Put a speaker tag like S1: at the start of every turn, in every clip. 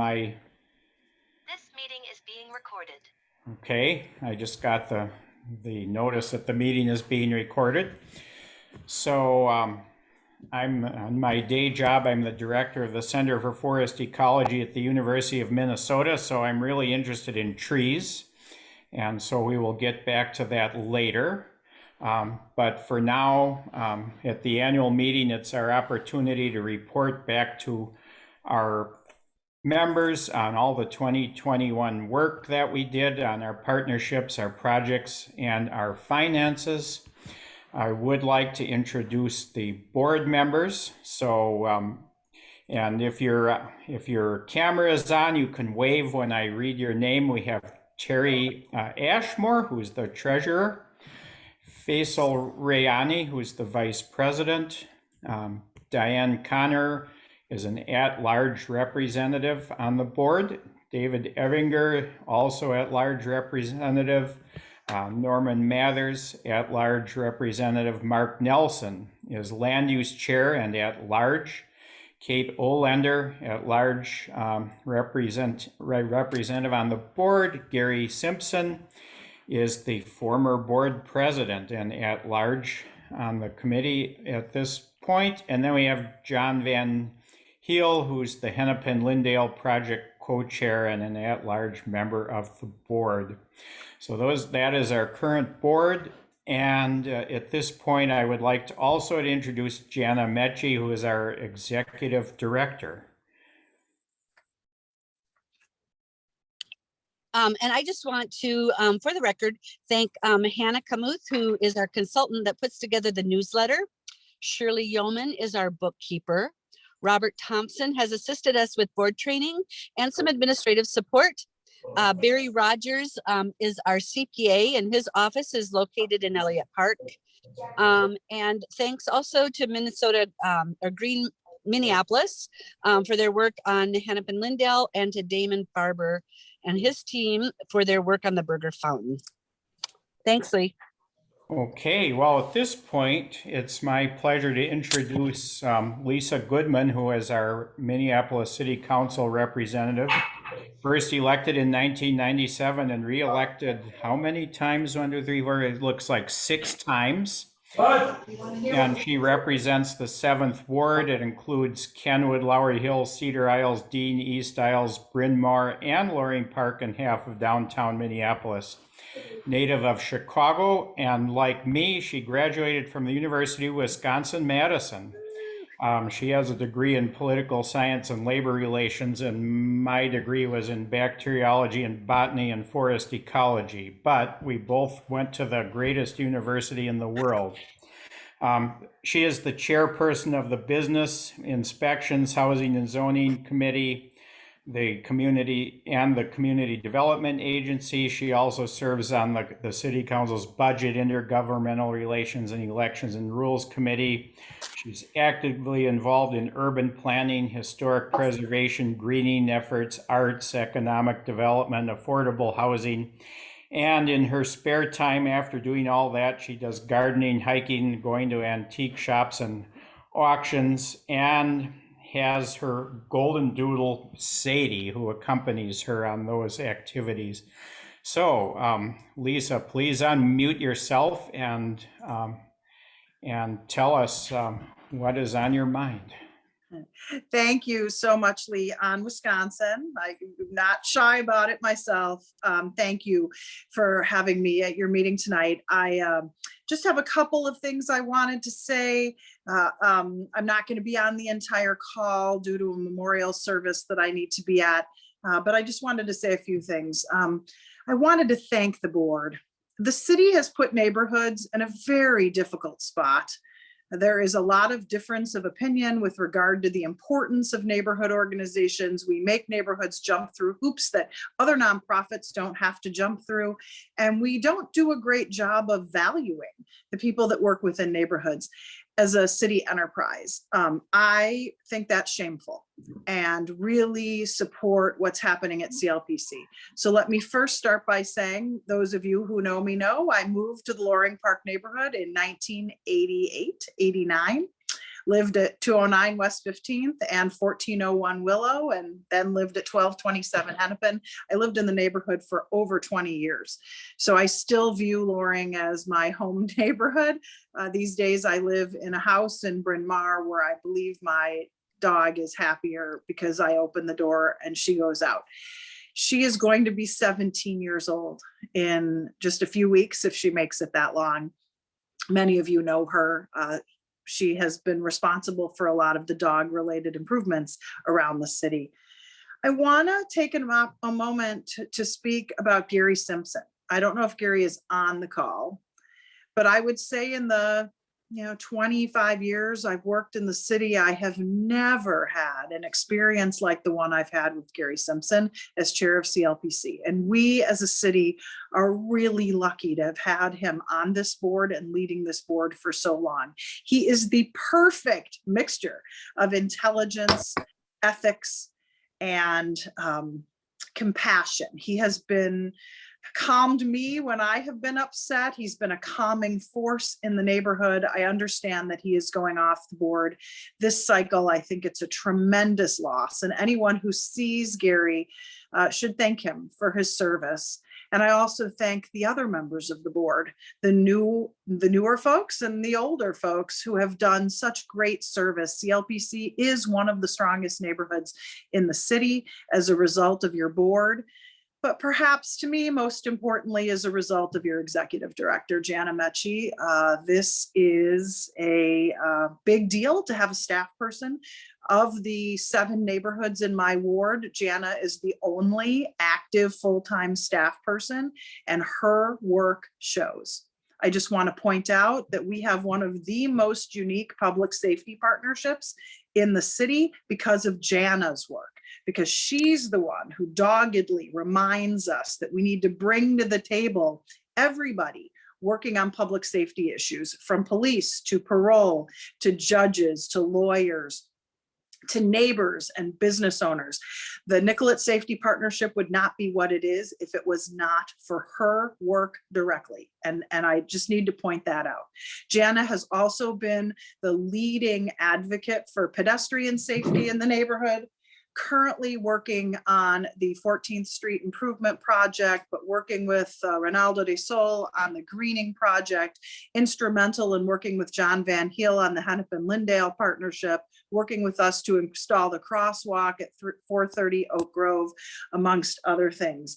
S1: my...
S2: This meeting is being recorded.
S1: Okay, I just got the notice that the meeting is being recorded. So I'm on my day job, I'm the director of the Center for Forest Ecology at the University of Minnesota, so I'm really interested in trees. And so we will get back to that later. But for now, at the annual meeting, it's our opportunity to report back to our members on all the 2021 work that we did on our partnerships, our projects, and our finances. I would like to introduce the board members. So, and if your camera is on, you can wave when I read your name. We have Terry Ashmore, who's the treasurer, Faisal Rayani, who's the vice president, Diane Connor is an at-large representative on the board, David Evinger, also at-large representative, Norman Mathers, at-large representative, Mark Nelson is land use chair and at-large, Kate Olender, at-large representative on the board, Gary Simpson is the former board president and at-large on the committee at this point. And then we have John Van Heel, who's the Hennepin-Lyndale project co-chair and an at-large member of the board. So that is our current board. And at this point, I would like to also introduce Jana Mecci, who is our executive director.
S3: And I just want to, for the record, thank Hannah Kamuth, who is our consultant that puts together the newsletter. Shirley Yeoman is our bookkeeper. Robert Thompson has assisted us with board training and some administrative support. Barry Rogers is our CPA, and his office is located in Elliott Park. And thanks also to Minneapolis for their work on Hennepin-Lyndale, and to Damon Farber and his team for their work on the Burger Fountain. Thanks, Lee.
S1: Okay, well, at this point, it's my pleasure to introduce Lisa Goodman, who is our Minneapolis City Council representative. First elected in 1997 and re-elected how many times? 1, 2, 3, 4, it looks like 6 times. And she represents the 7th Ward. It includes Kenwood, Lowry Hill, Cedar Isles, Dean, East Isles, Bryn Mawr, and Loring Park, and half of downtown Minneapolis. Native of Chicago, and like me, she graduated from the University of Wisconsin-Madison. She has a degree in political science and labor relations, and my degree was in bacteriology and botany and forest ecology, but we both went to the greatest university in the world. She is the chairperson of the Business Inspections, Housing and Zoning Committee, the Community Development Agency. She also serves on the City Council's Budget, Intergovernmental Relations and Elections and Rules Committee. She's actively involved in urban planning, historic preservation, greening efforts, arts, economic development, affordable housing. And in her spare time, after doing all that, she does gardening, hiking, going to antique shops and auctions, and has her golden doodle, Sadie, who accompanies her on those activities. So, Lisa, please unmute yourself and tell us what is on your mind.
S4: Thank you so much, Lee. On Wisconsin, I'm not shy about it myself. Thank you for having me at your meeting tonight. I just have a couple of things I wanted to say. I'm not going to be on the entire call due to a memorial service that I need to be at, but I just wanted to say a few things. I wanted to thank the board. The city has put neighborhoods in a very difficult spot. There is a lot of difference of opinion with regard to the importance of neighborhood organizations. We make neighborhoods jump through hoops that other nonprofits don't have to jump through. And we don't do a great job of valuing the people that work within neighborhoods as a city enterprise. I think that's shameful and really support what's happening at CLPC. So let me first start by saying, those of you who know me know, I moved to the Loring Park neighborhood in 1988, 89. lived at 209 West 15th and 1401 Willow, and then lived at 1227 Hennepin. I lived in the neighborhood for over 20 years. So I still view Loring as my home neighborhood. These days I live in a house in Bryn Mawr where I believe my dog is happier because I open the door and she goes out. She is going to be 17 years old in just a few weeks if she makes it that long. Many of you know her. She has been responsible for a lot of the dog-related improvements around the city. I want to take a moment to speak about Gary Simpson. I don't know if Gary is on the call, but I would say in the 25 years I've worked in the city, I have never had an experience like the one I've had with Gary Simpson as chair of CLPC. And we as a city are really lucky to have had him on this board and leading this board for so long. He is the perfect mixture of intelligence, ethics, and compassion. He has been calmed me when I have been upset. He's been a calming force in the neighborhood. I understand that he is going off the board this cycle. I think it's a tremendous loss, and anyone who sees Gary should thank him for his service. And I also thank the other members of the board, the newer folks and the older folks who have done such great service. CLPC is one of the strongest neighborhoods in the city as a result of your board. But perhaps to me, most importantly, as a result of your executive director, Jana Mecci. This is a big deal to have a staff person. Of the 7 neighborhoods in my ward, Jana is the only active full-time staff person, and her work shows. I just want to point out that we have one of the most unique public safety partnerships in the city because of Jana's work, because she's the one who doggedly reminds us that we need to bring to the table everybody working on public safety issues, from police to parole, to judges, to lawyers, to neighbors and business owners. The Nicolette Safety Partnership would not be what it is if it was not for her work directly. And I just need to point that out. Jana has also been the leading advocate for pedestrian safety in the neighborhood, currently working on the 14th Street Improvement Project, but working with Ronaldo de Sol on the Greening Project, instrumental in working with John Van Heel on the Hennepin-Lindale Partnership, working with us to install the crosswalk at 430 Oak Grove, amongst other things.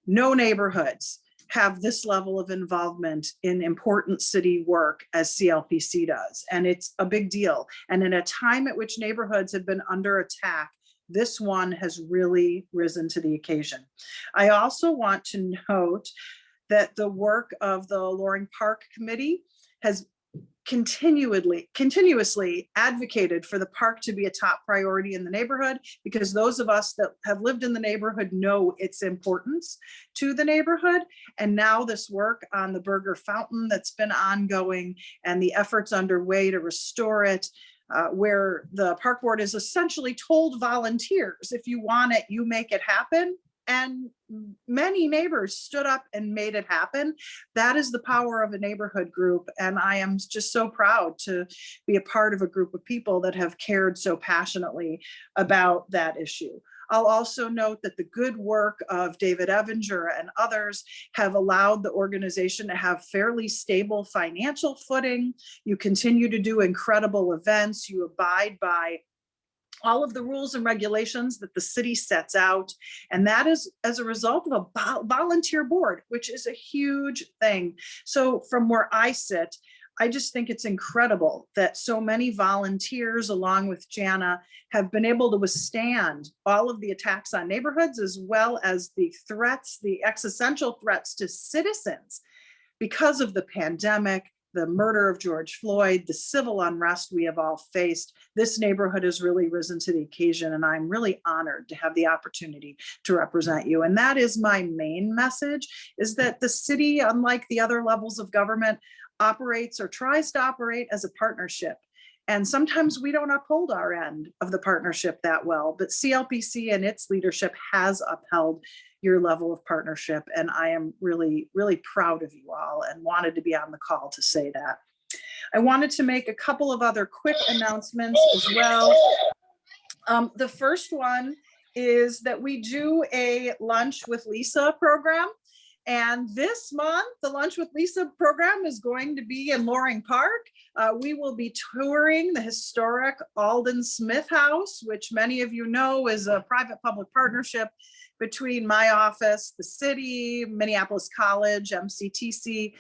S4: No neighborhoods have this level of involvement in important city work as CLPC does, and it's a big deal. And in a time at which neighborhoods have been under attack, this one has really risen to the occasion. I also want to note that the work of the Loring Park Committee has continuously advocated for the park to be a top priority in the neighborhood, because those of us that have lived in the neighborhood know its importance to the neighborhood. And now this work on the Burger Fountain that's been ongoing, and the efforts underway to restore it, where the park board is essentially told volunteers, if you want it, you make it happen. And many neighbors stood up and made it happen. That is the power of a neighborhood group. And I am just so proud to be a part of a group of people that have cared so passionately about that issue. I'll also note that the good work of David Evinger and others have allowed the organization to have fairly stable financial footing. You continue to do incredible events. You abide by all of the rules and regulations that the city sets out. And that is as a result of a volunteer board, which is a huge thing. So from where I sit, I just think it's incredible that so many volunteers, along with Jana, have been able to withstand all of the attacks on neighborhoods, as well as the threats, the existential threats to citizens because of the pandemic, the murder of George Floyd, the civil unrest we have all faced. This neighborhood has really risen to the occasion, and I'm really honored to have the opportunity to represent you. And that is my main message, is that the city, unlike the other levels of government, operates or tries to operate as a partnership. And sometimes we don't uphold our end of the partnership that well, but CLPC and its leadership has upheld your level of partnership. And I am really, really proud of you all and wanted to be on the call to say that. I wanted to make a couple of other quick announcements as well. The first one is that we do a Lunch with Lisa program. And this month, the Lunch with Lisa program is going to be in Loring Park. We will be touring the historic Alden Smith House, which many of you know is a private-public partnership between my office, the city, Minneapolis College, MCTC,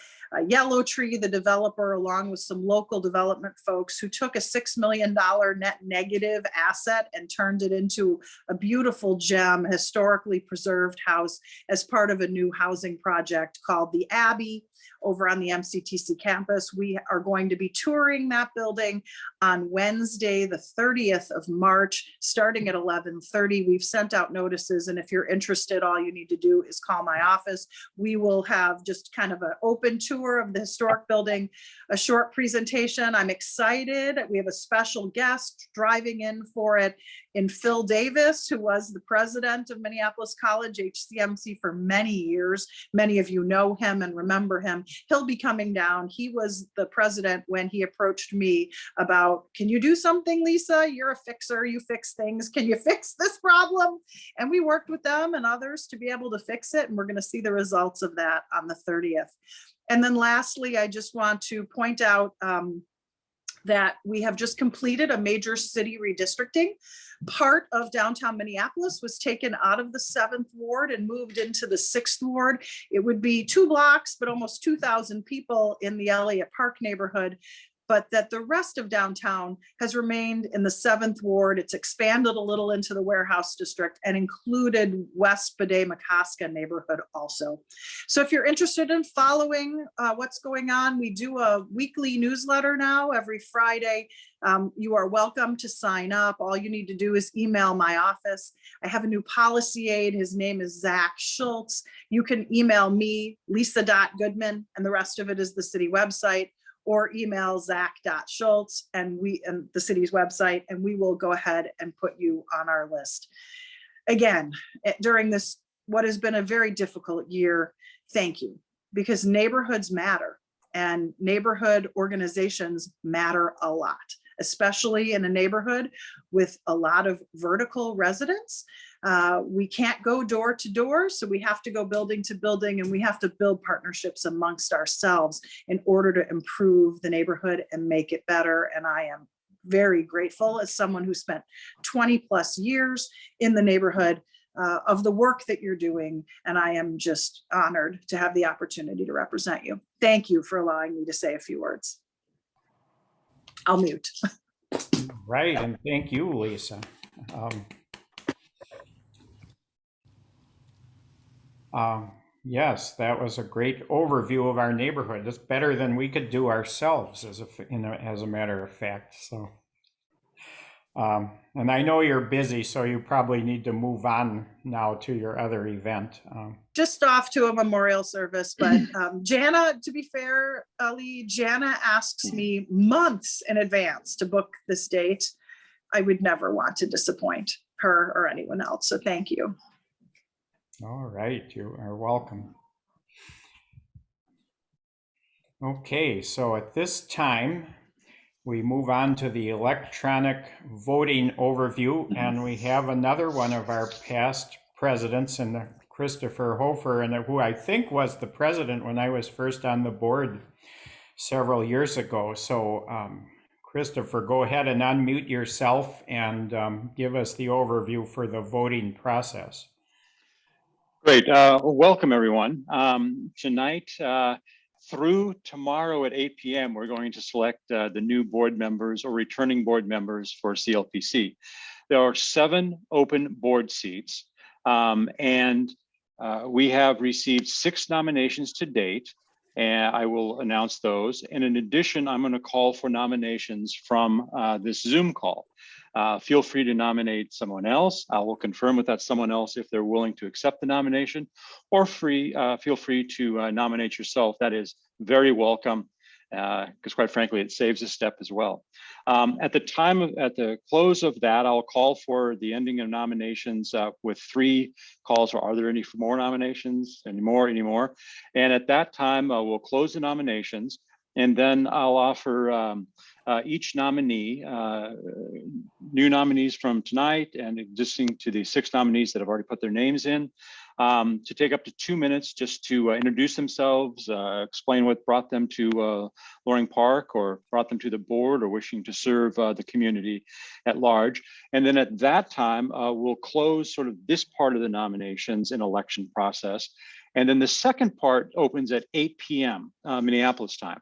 S4: Yellow Tree, the developer, along with some local development folks who took a $6 million net negative asset and turned it into a beautiful gem, historically preserved house as part of a new housing project called the Abbey over on the MCTC campus. We are going to be touring that building on Wednesday, the 30th of March, starting at 11:30. We've sent out notices, and if you're interested, all you need to do is call my office. We will have just kind of an open tour of the historic building, a short presentation. I'm excited. We have a special guest driving in for it in Phil Davis, who was the president of Minneapolis College, HCMC, for many years. Many of you know him and remember him. He'll be coming down. He was the president when he approached me about, can you do something, Lisa? You're a fixer, you fix things. Can you fix this problem? And we worked with them and others to be able to fix it. And we're going to see the results of that on the 30th. And then lastly, I just want to point out that we have just completed a major city redistricting. Part of downtown Minneapolis was taken out of the 7th ward and moved into the 6th ward. It would be 2 blocks, but almost 2,000 people in the Elliott Park neighborhood, but that the rest of downtown has remained in the 7th ward. It's expanded a little into the warehouse district and included West Bede-Makaska neighborhood also. So if you're interested in following what's going on, we do a weekly newsletter now every Friday. You are welcome to sign up. All you need to do is email my office. I have a new policy aide. His name is Zach Schultz. You can email me, lisa.goodman, and the rest of it is the city website, or email zach.schultz and the city's website, and we will go ahead and put you on our list. Again, during this, what has been a very difficult year, thank you, because neighborhoods matter and neighborhood organizations matter a lot, especially in a neighborhood with a lot of vertical residents. We can't go door to door, so we have to go building to building, and we have to build partnerships amongst ourselves in order to improve the neighborhood and make it better. And I am very grateful, as someone who spent 20+ years in the neighborhood, of the work that you're doing. And I am just honored to have the opportunity to represent you. Thank you for allowing me to say a few words. I'll mute.
S1: Right, and thank you, Lisa. Yes, that was a great overview of our neighborhood. It's better than we could do ourselves, as a matter of fact. So, and I know you're busy, so you probably need to move on now to your other event.
S4: Just off to a memorial service, but Jana, to be fair, Ali, Jana asks me months in advance to book this date. I would never want to disappoint her or anyone else, so thank you.
S1: All right, you are welcome. Okay, so at this time, we move on to the electronic voting overview, and we have another one of our past presidents, and Christopher Hofer, and who I think was the president when I was first on the board several years ago. So Christopher, go ahead and unmute yourself and give us the overview for the voting process.
S5: Great. Welcome, everyone. Tonight through tomorrow at 8 p.m., we're going to select the new board members or returning board members for CLPC. There are 7 open board seats, and we have received 6 nominations to date, and I will announce those. And in addition, I'm going to call for nominations from this Zoom call. Feel free to nominate someone else. I will confirm with that someone else if they're willing to accept the nomination, or feel free to nominate yourself. That is very welcome, because quite frankly, it saves a step as well. At the close of that, I'll call for the ending of nominations with 3 calls for, are there any more nominations, any more? And at that time, we'll close the nominations. And then I'll offer each nominee, new nominees from tonight and existing to the 6 nominees that have already put their names in, to take up to 2 minutes just to introduce themselves, explain what brought them to Loring Park or brought them to the board or wishing to serve the community at large. And then at that time, we'll close sort of this part of the nominations and election process. And then the second part opens at 8 p.m. Minneapolis time.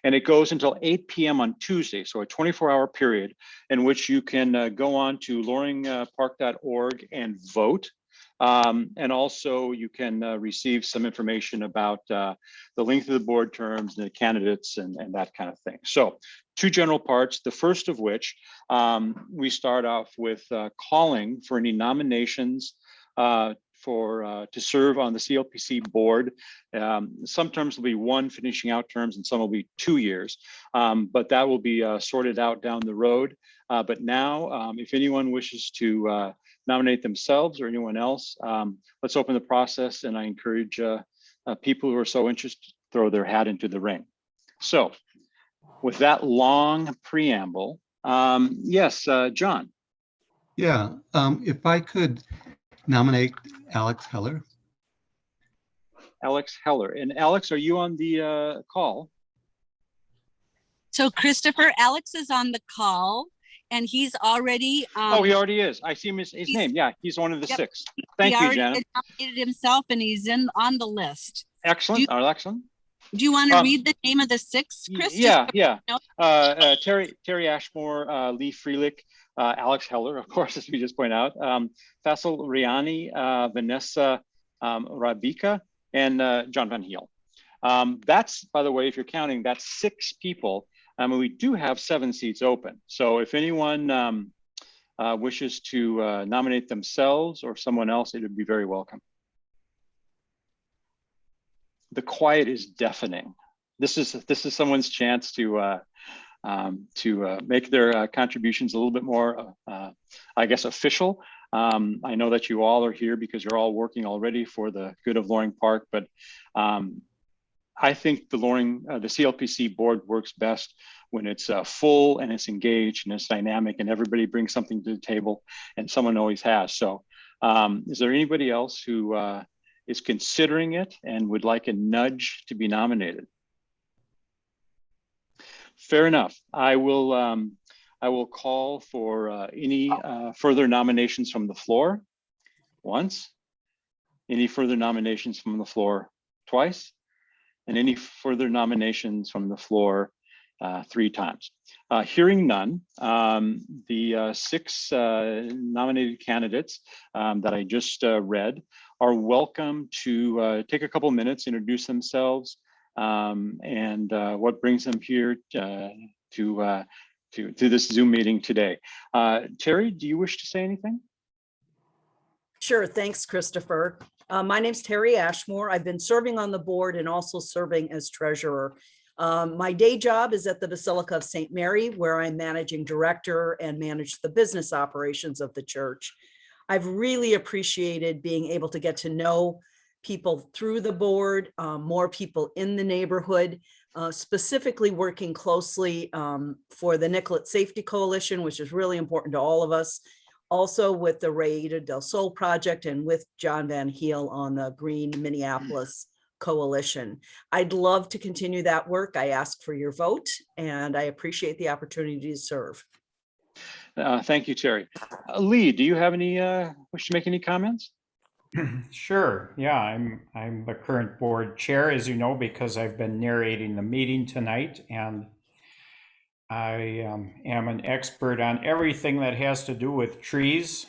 S5: And it goes until 8 p.m. on Tuesday, so a 24-hour period in which you can go on to loringpark.org and vote. And also you can receive some information about the length of the board terms and the candidates and that kind of thing. So 2 general parts, the first of which we start off with calling for any nominations to serve on the CLPC board. Some terms will be 1 finishing out terms and some will be 2 years, but that will be sorted out down the road. But now, if anyone wishes to nominate themselves or anyone else, let's open the process, and I encourage people who are so interested to throw their hat into the ring. So with that long preamble, yes, John.
S6: Yeah, if I could nominate Alex Heller.
S5: Alex Heller. And Alex, are you on the call?
S3: So Christopher, Alex is on the call and he's already.
S5: Oh, he already is. I see his name. Yeah, he's one of the 6. Thank you, Janet.
S3: He nominated himself and he's on the list.
S5: Excellent. Excellent.
S3: Do you want to read the name of the 6, Chris?
S5: Yeah. Terry Ashmore, Lee Freelick, Alex Heller, of course, as we just point out, Faisal Riani, Vanessa Rabika, and John Van Heel. That's, by the way, if you're counting, that's 6 people. And we do have 7 seats open. So if anyone wishes to nominate themselves or someone else, it would be very welcome. The quiet is deafening. This is someone's chance to make their contributions a little bit more, I guess, official. I know that you all are here because you're all working already for the good of Loring Park, but I think the CLPC board works best when it's full and it's engaged and it's dynamic and everybody brings something to the table, and someone always has. So is there anybody else who is considering it and would like a nudge to be nominated? Fair enough. I will call for any further nominations from the floor once, any further nominations from the floor twice, and any further nominations from the floor 3 times. Hearing none, the 6 nominated candidates that I just read are welcome to take a couple minutes, introduce themselves, and what brings them here to this Zoom meeting today. Terry, do you wish to say anything?
S7: Sure, thanks, Christopher. My name's Terry Ashmore. I've been serving on the board and also serving as treasurer. My day job is at the Basilica of St. Mary, where I'm managing director and manage the business operations of the church. I've really appreciated being able to get to know people through the board, more people in the neighborhood, specifically working closely for the Nicolette Safety Coalition, which is really important to all of us. Also with the Raída del Sol project and with John Van Heel on the Green Minneapolis Coalition. I'd love to continue that work. I ask for your vote and I appreciate the opportunity to serve.
S5: Thank you, Terry. Lee, do you have any, wish to make any comments?
S1: Sure. Yeah, I'm the current board chair, as you know, because I've been narrating the meeting tonight, and I am an expert on everything that has to do with trees,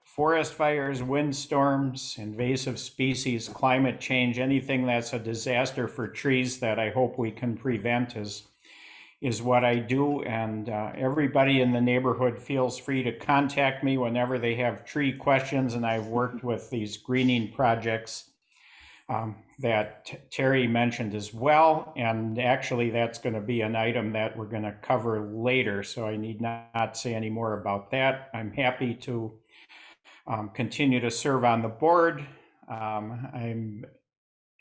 S1: forest fires, windstorms, invasive species, climate change, anything that's a disaster for trees that I hope we can prevent is what I do. And everybody in the neighborhood feels free to contact me whenever they have tree questions. And I've worked with these greening projects that Terry mentioned as well. And actually, that's going to be an item that we're going to cover later. So I need not say any more about that. I'm happy to continue to serve on the board. I'm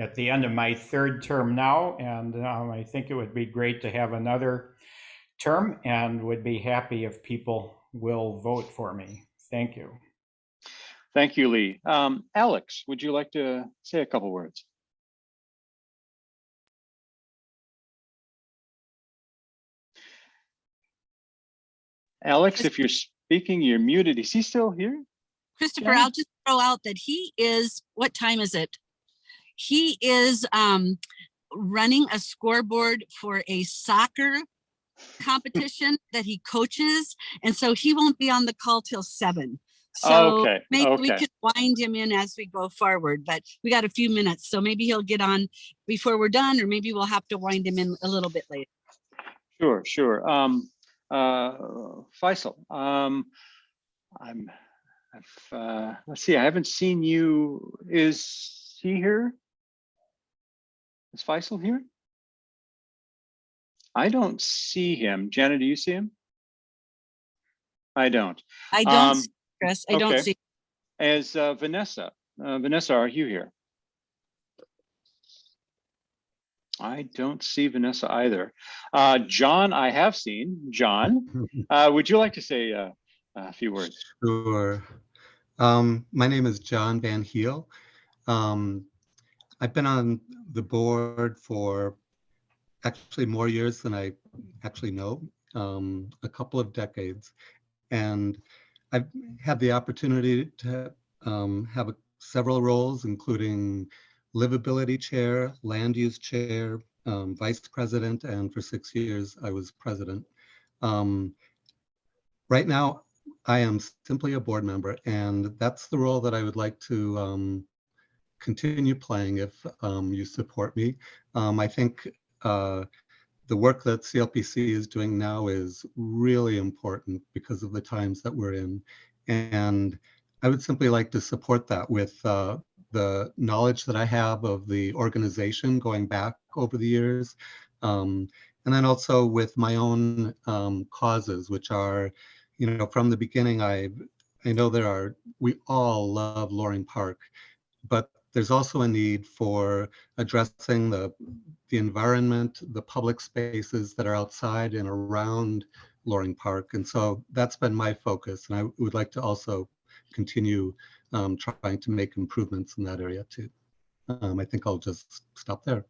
S1: at the end of my third term now, and I think it would be great to have another term, and would be happy if people will vote for me. Thank you.
S5: Thank you, Lee. Alex, would you like to say a couple words? Alex, if you're speaking, you're muted. Is he still here?
S3: Christopher,
S5: Yeah.
S3: I'll just throw out that he is, what time is it? He is running a scoreboard for a soccer competition that he coaches. And so he won't be on the call till 7. So
S5: Okay,
S3: maybe we
S5: okay.
S3: could wind him in as we go forward, but we got a few minutes. So maybe he'll get on before we're done, or maybe we'll have to wind him in a little bit later.
S5: Sure, sure. Faisal, let's see, I haven't seen you. Is he here? Is Faisal here? I don't see him. Jenna, do you see him? I don't.
S3: I don't see Chris. I don't
S5: okay.
S3: see.
S5: As Vanessa. Vanessa, are you here? I don't see Vanessa either. John, I have seen. John, would you like to say a few words?
S6: Sure. My name is John Van Heel. I've been on the board for actually more years than I actually know, a couple of decades. And I've had the opportunity to have several roles, including livability chair, land use chair, vice president, and for 6 years I was president. Right now, I am simply a board member, and that's the role that I would like to continue playing if you support me. I think the work that CLPC is doing now is really important because of the times that we're in. And I would simply like to support that with the knowledge that I have of the organization going back over the years. And then also with my own causes, which are, from the beginning, I know we all love Loring Park, but there's also a need for addressing the environment, the public spaces that are outside and around Loring Park. And so that's been my focus. And I would like to also continue trying to make improvements in that area too. I think I'll just stop there.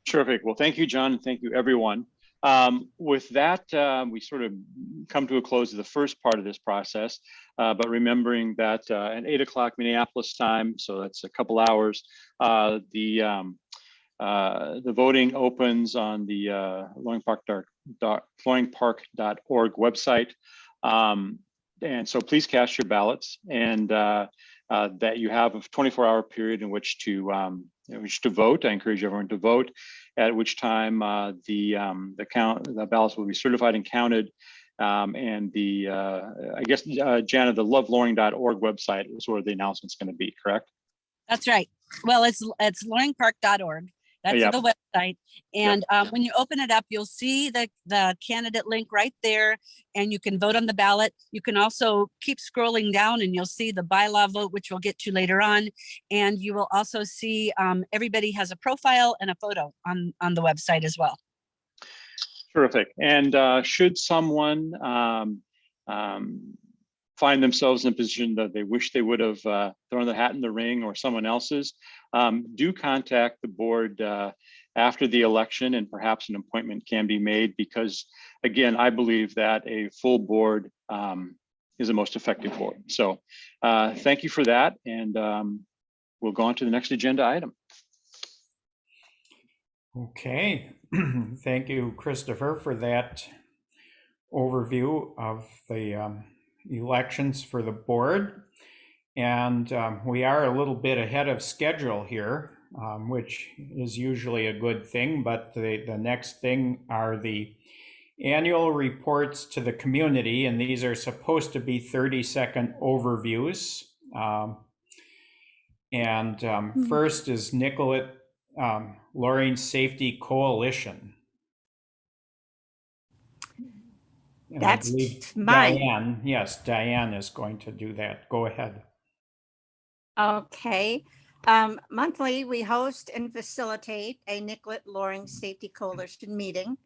S5: Terrific. Well, thank you, John. And thank you, everyone. With that, we sort of come to a close of the first part of this process, but remembering that at 8 o'clock Minneapolis time, so that's a couple hours, the voting opens on the loringpark.org website. And so please cast your ballots, and that you have a 24-hour period in which to vote. I encourage everyone to vote, at which time the ballots will be certified and counted. And I guess, Jana, the loveloring.org website is where the announcement's going to be, correct?
S3: That's right. Well, it's loringpark.org. That's
S5: Yep.
S3: the website. And when you open it up, you'll see the candidate link right there, and you can vote on the ballot. You can also keep scrolling down and you'll see the bylaw vote, which we'll get to later on. And you will also see everybody has a profile and a photo on the website as well.
S5: Terrific. And should someone find themselves in a position that they wish they would have thrown the hat in the ring, or someone else's, do contact the board after the election, and perhaps an appointment can be made, because again, I believe that a full board is the most effective board. So thank you for that. And we'll go on to the next agenda item.
S1: Okay, thank you, Christopher, for that overview of the elections for the board. And we are a little bit ahead of schedule here, which is usually a good thing, but the next thing are the annual reports to the community, and these are supposed to be 30-second overviews. First is Nicolette, Loring Safety Coalition. And
S8: That's
S1: I believe
S8: mine.
S1: Diane, yes, Diane is going to do that. Go ahead.
S8: Okay. Monthly, we host and facilitate a Nicolette Loring Safety Coalition meeting.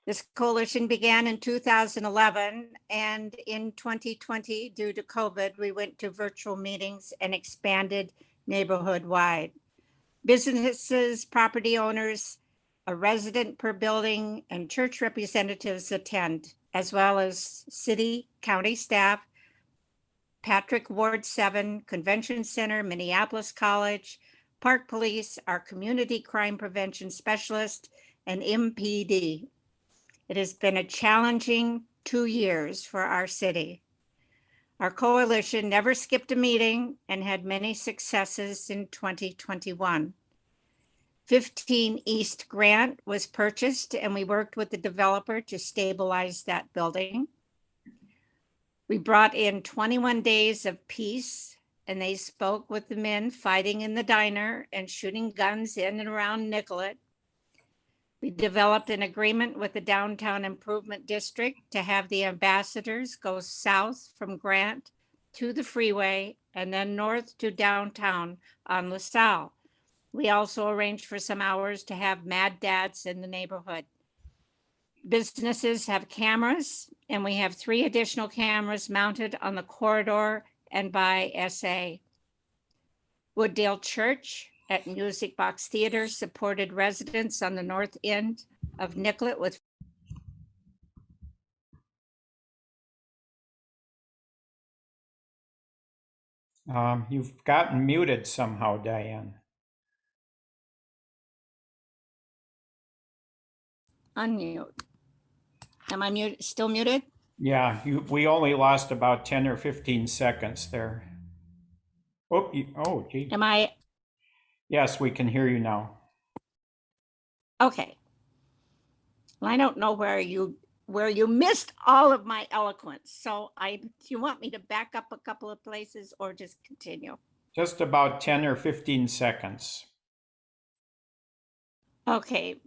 S8: This coalition began in 2011, and in 2020, due to COVID, we went to virtual meetings and expanded neighborhood-wide. Businesses, property owners, a resident per building, and church representatives attend, as well as city, county staff, Patrick Ward 7, Convention Center, Minneapolis College, Park Police, our community crime prevention specialist, and MPD. It has been a challenging 2 years for our city. Our coalition never skipped a meeting and had many successes in 2021. 15 East Grant was purchased, and we worked with the developer to stabilize that building. We brought in 21 Days of Peace, and they spoke with the men fighting in the diner and shooting guns in and around Nicolette. We developed an agreement with the Downtown Improvement District to have the ambassadors go south from Grant to the freeway and then north to downtown on LaSalle. We also arranged for some hours to have Mad Dads in the neighborhood. Businesses have cameras, and we have 3 additional cameras mounted on the corridor and by SA. Wooddale Church at Music Box Theater supported residents on the north end of Nicolette with
S1: You've gotten muted somehow, Diane.
S8: unmute. Am I still muted?
S1: Yeah, we only lost about 10 or 15 seconds there. Oh, gee.
S8: Am I?
S1: Yes, we can hear you now.
S8: Okay. Well, I don't know where you missed all of my eloquence. So do you want me to back up a couple of places or just continue?
S1: Just about 10 or 15 seconds.
S8: Okay.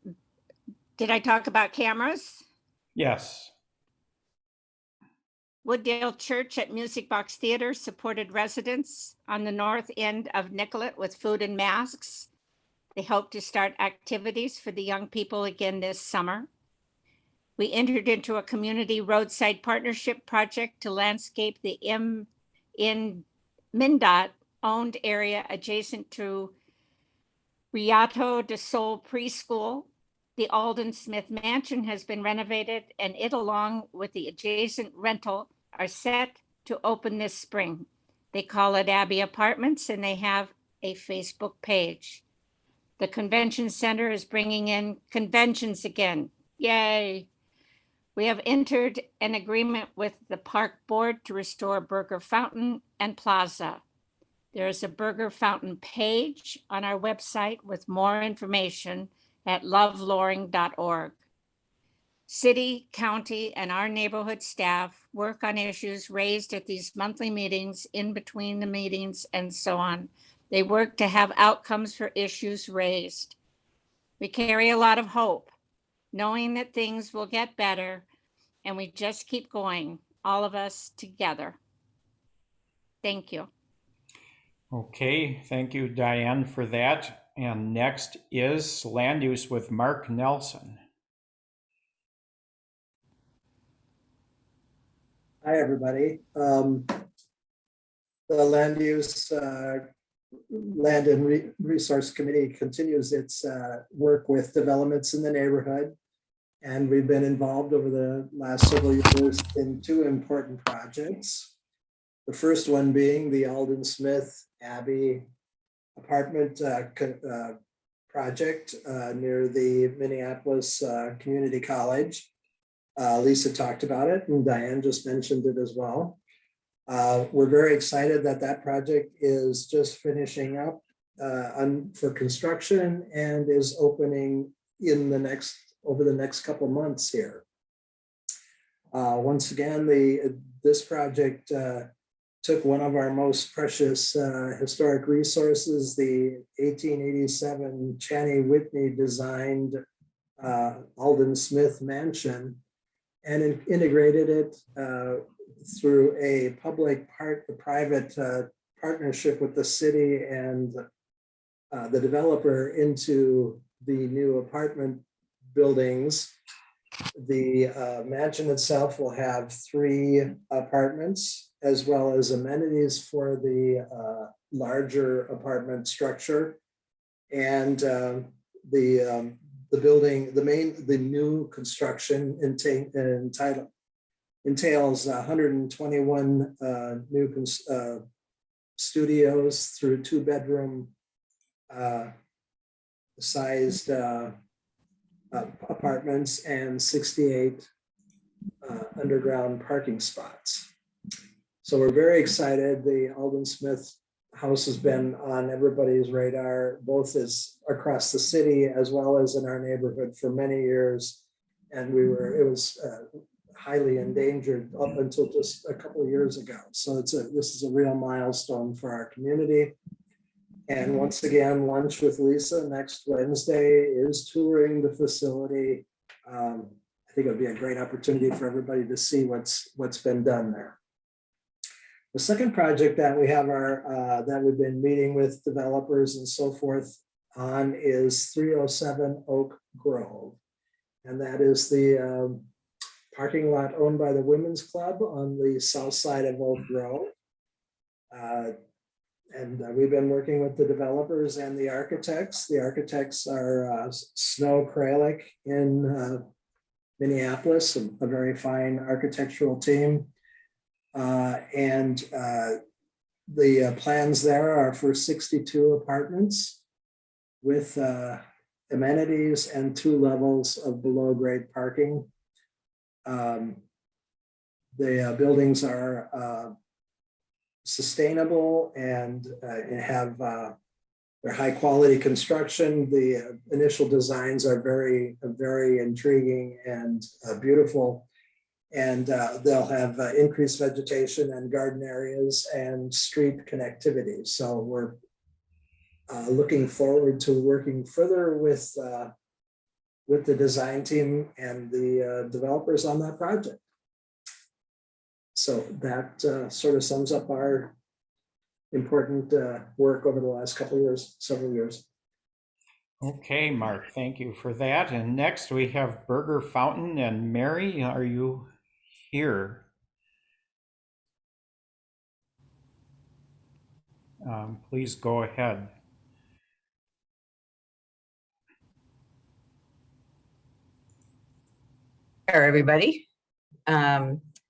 S8: Did I talk about cameras?
S1: Yes.
S8: Wooddale Church at Music Box Theater supported residents on the north end of Nicolette with food and masks. They hope to start activities for the young people again this summer. We entered into a community roadside partnership project to landscape the MnDOT owned area adjacent to Rialto de Sol Preschool. The Alden Smith Mansion has been renovated, and it, along with the adjacent rental, are set to open this spring. They call it Abbey Apartments, and they have a Facebook page. The convention center is bringing in conventions again. Yay. We have entered an agreement with the park board to restore Burger Fountain and Plaza. There is a Burger Fountain page on our website with more information at loveloring.org. City, county, and our neighborhood staff work on issues raised at these monthly meetings, in between the meetings, and so on. They work to have outcomes for issues raised. We carry a lot of hope, knowing that things will get better, and we just keep going, all of us together. Thank you.
S1: Okay, thank you, Diane, for that. And next is land use with Mark Nelson.
S9: Hi, everybody. The Land Use Land and Resource Committee continues its work with developments in the neighborhood. And we've been involved over the last several years in 2 important projects. The first one being the Alden Smith Abbey apartment project near the Minneapolis Community College. Lisa talked about it, and Diane just mentioned it as well. We're very excited that that project is just finishing up for construction and is opening in over the next couple months here. Once again, this project took one of our most precious historic resources, the 1887 Channy Whitney designed Alden Smith Mansion, and integrated it through a private partnership with the city and the developer into the new apartment buildings. The mansion itself will have 3 apartments as well as amenities for the larger apartment structure. And the building, the new construction entails 121 new studios through 2-bedroom sized apartments and 68 underground parking spots. So we're very excited. The Alden Smith house has been on everybody's radar, both as across the city as well as in our neighborhood for many years. And it was highly endangered up until just a couple of years ago. So this is a real milestone for our community. And once again, Lunch with Lisa next Wednesday is touring the facility. I think it'll be a great opportunity for everybody to see what's been done there. The second project that we have that we've been meeting with developers and so forth on is 307 Oak Grove. And that is the parking lot owned by the Women's Club on the south side of Oak Grove. And we've been working with the developers and the architects. The architects are Snow Kralik in Minneapolis, a very fine architectural team. And the plans there are for 62 apartments with amenities and 2 levels of below grade parking. The buildings are sustainable and have they're high quality construction. The initial designs are very intriguing and beautiful. And they'll have increased vegetation and garden areas and street connectivity. So we're looking forward to working further with the design team and the developers on that project. So that sort of sums up our important work over the last several years.
S1: Okay, Mark, thank you for that. And next we have Burger Fountain, and Mary, are you here? Please go ahead.
S10: Hi, everybody.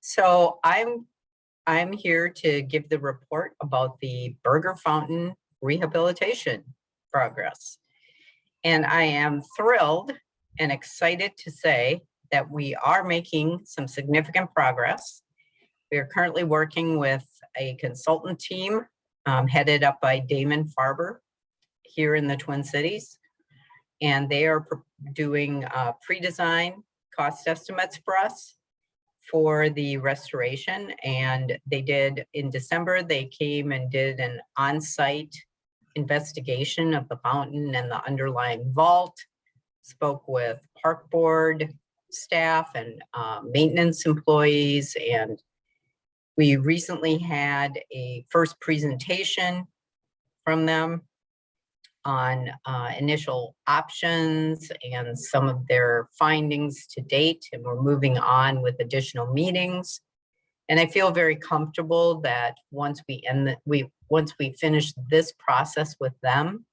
S10: So I'm here to give the report about the Burger Fountain rehabilitation progress. And I am thrilled and excited to say that we are making some significant progress. We are currently working with a consultant team headed up by Damon Farber here in the Twin Cities. And they are doing pre-design cost estimates for us for the restoration. And they did, in December, they came and did an on-site investigation of the fountain and the underlying vault, spoke with park board staff and maintenance employees. And we recently had a first presentation from them on initial options and some of their findings to date, and we're moving on with additional meetings. And I feel very comfortable that once we finish this process with them,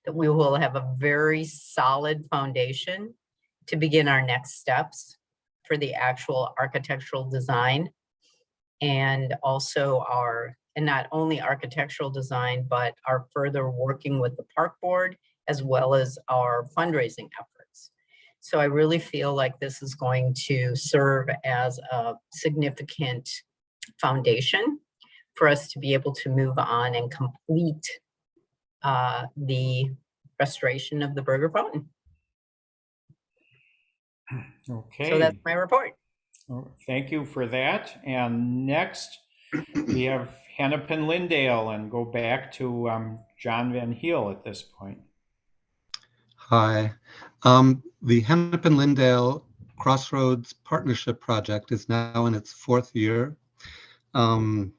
S10: that we will have a very solid foundation to begin our next steps for the actual architectural design, and also and not only architectural design, but our further working with the park board, as well as our fundraising efforts. So I really feel like this is going to serve as a significant foundation for us to be able to move on and complete the restoration of the Burger Fountain.
S1: Okay.
S10: So that's my report.
S1: Thank you for that. And next we have Hennepin Lindale, and go back to John Van Heel at this point.
S6: Hi. The Hennepin Lindale Crossroads Partnership Project is now in its 4th year. Probably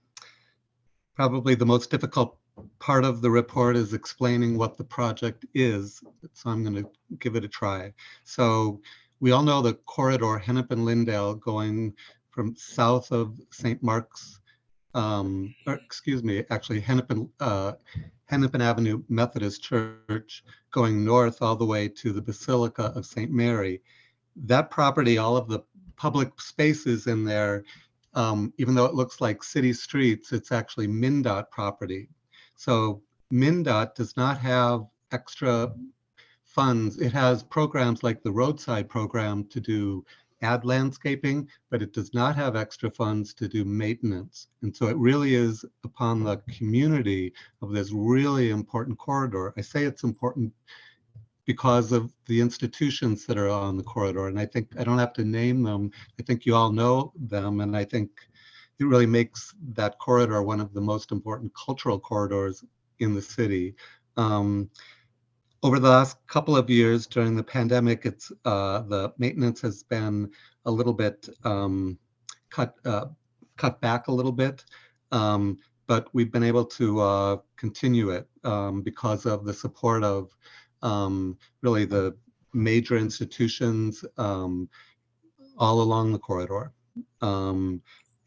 S6: the most difficult part of the report is explaining what the project is. So I'm going to give it a try. So we all know the corridor Hennepin-Lyndale going from south of St. Mark's, or excuse me, actually Hennepin Avenue Methodist Church going north all the way to the Basilica of St. Mary. That property, all of the public spaces in there, even though it looks like city streets, it's actually MnDOT property. So MnDOT does not have extra funds. It has programs like the Roadside program to do ad landscaping, but it does not have extra funds to do maintenance. And so it really is upon the community of this really important corridor. I say it's important because of the institutions that are on the corridor. And I think I don't have to name them. I think you all know them. And I think it really makes that corridor one of the most important cultural corridors in the city. Over the last couple of years during the pandemic, it's the maintenance has been a little bit cut back a little bit, but we've been able to continue it because of the support of really the major institutions all along the corridor.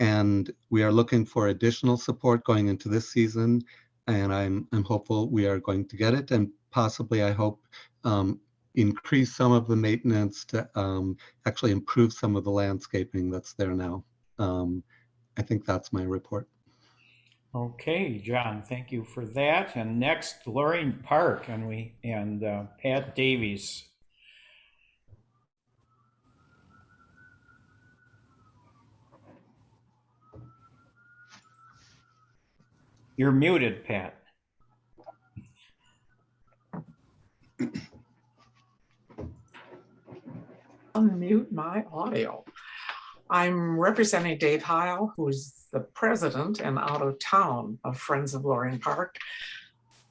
S6: And we are looking for additional support going into this season, and I'm hopeful we are going to get it, and possibly I hope increase some of the maintenance to actually improve some of the landscaping that's there now. I think that's my report.
S1: Okay, John, thank you for that. And next, Loring Park and Pat Davies. You're muted, Pat.
S11: Unmute my audio. I'm representing Dave Heil, who's the president and out of town of Friends of Loring Park,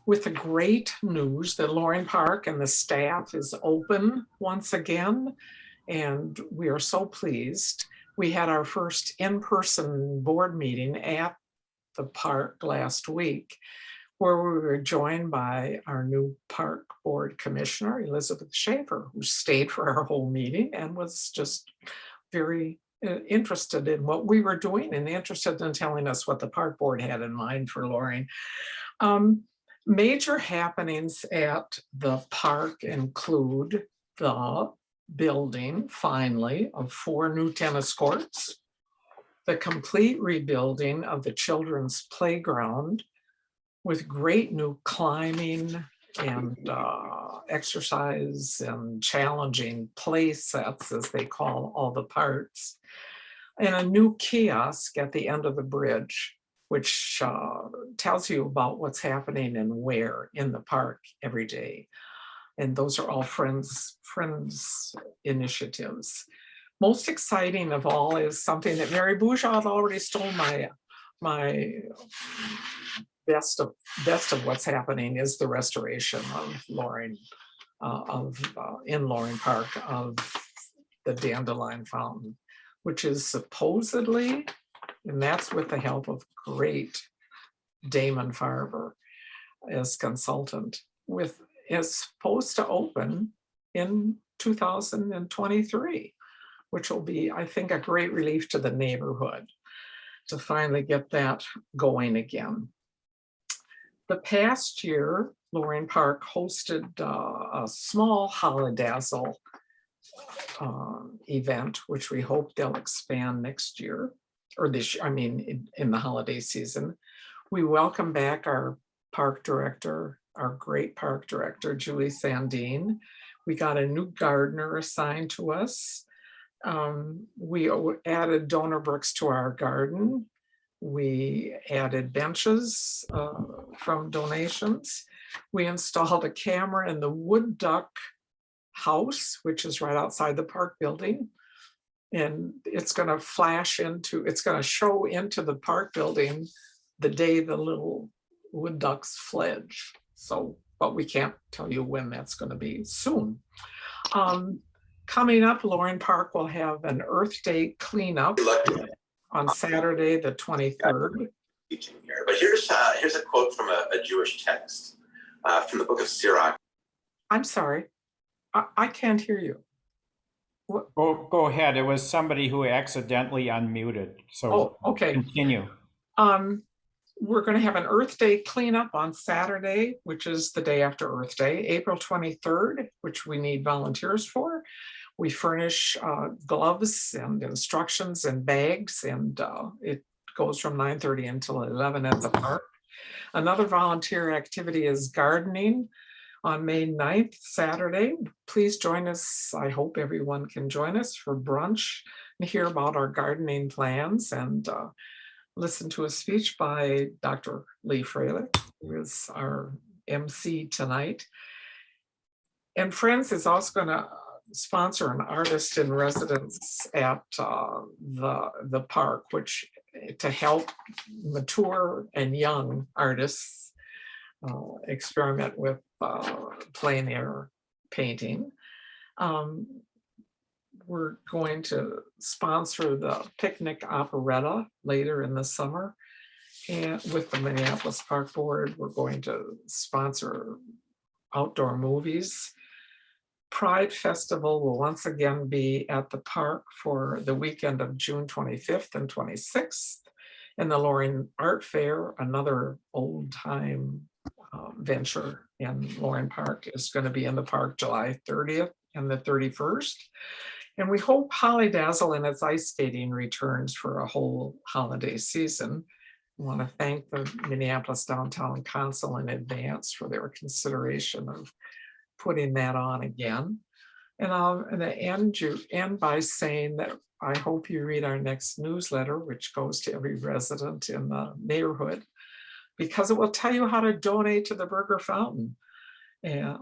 S11: with the great news that Loring Park and the staff is open once again, and we are so pleased. We had our first in-person board meeting at the park last week, where we were joined by our new park board commissioner, Elizabeth Schaefer, who stayed for our whole meeting and was just very interested in what we were doing and interested in telling us what the park board had in mind for Loring. Major happenings at the park include the building, finally, of 4 new tennis courts, the complete rebuilding of the children's playground with great new climbing and exercise and challenging play sets, as they call all the parts, and a new kiosk at the end of the bridge, which tells you about what's happening and where in the park every day. And those are all friends initiatives. Most exciting of all is something that Mary Bourgeois already stole my best of what's happening is the restoration of Loring, in Loring Park, of the Dandelion Fountain, which is supposedly, and that's with the help of great Damon Farber as consultant, is supposed to open in 2023, which will be, I think, a great relief to the neighborhood to finally get that going again. The past year, Loring Park hosted a small holidazzle event, which we hope they'll expand next year, or this year, I mean, in the holiday season. We welcome back our park director, our great park director, Julie Sandine. We got a new gardener assigned to us. We added donor bricks to our garden. We added benches from donations. We installed a camera in the wood duck house, which is right outside the park building. And it's going to it's going to show into the park building the day the little wood ducks fledge. So, but we can't tell you when that's going to be, soon. Coming up, Loring Park will have an Earth Day cleanup on Saturday, the 23rd.
S12: teaching here. But here's a quote from a Jewish text from the book of Sirach.
S11: I'm sorry, I can't hear you.
S1: Go ahead. It was somebody who accidentally unmuted. So
S11: Oh, okay.
S1: continue.
S11: We're going to have an Earth Day cleanup on Saturday, which is the day after Earth Day, April 23rd, which we need volunteers for. We furnish gloves and instructions and bags, and it goes from 9:30 until 11 at the park. Another volunteer activity is gardening on May 9th, Saturday. Please join us. I hope everyone can join us for brunch and hear about our gardening plans and listen to a speech by Dr. Lee Freilich, who is our MC tonight. And Friends is also going to sponsor an artist in residence at the park, which to help mature and young artists experiment with plein air painting. We're going to sponsor the picnic operetta later in the summer. And with the Minneapolis Park Board, we're going to sponsor outdoor movies. Pride Festival will once again be at the park for the weekend of June 25th and 26th. And the Loring Art Fair, another old time venture in Loring Park, is going to be in the park July 30th and the 31st. And we hope Holly Dazzle and its ice skating returns for a whole holiday season. I want to thank the Minneapolis Downtown Council in advance for their consideration of putting that on again. And I'm going to end by saying that I hope you read our next newsletter, which goes to every resident in the neighborhood, because it will tell you how to donate to the Burger Fountain. And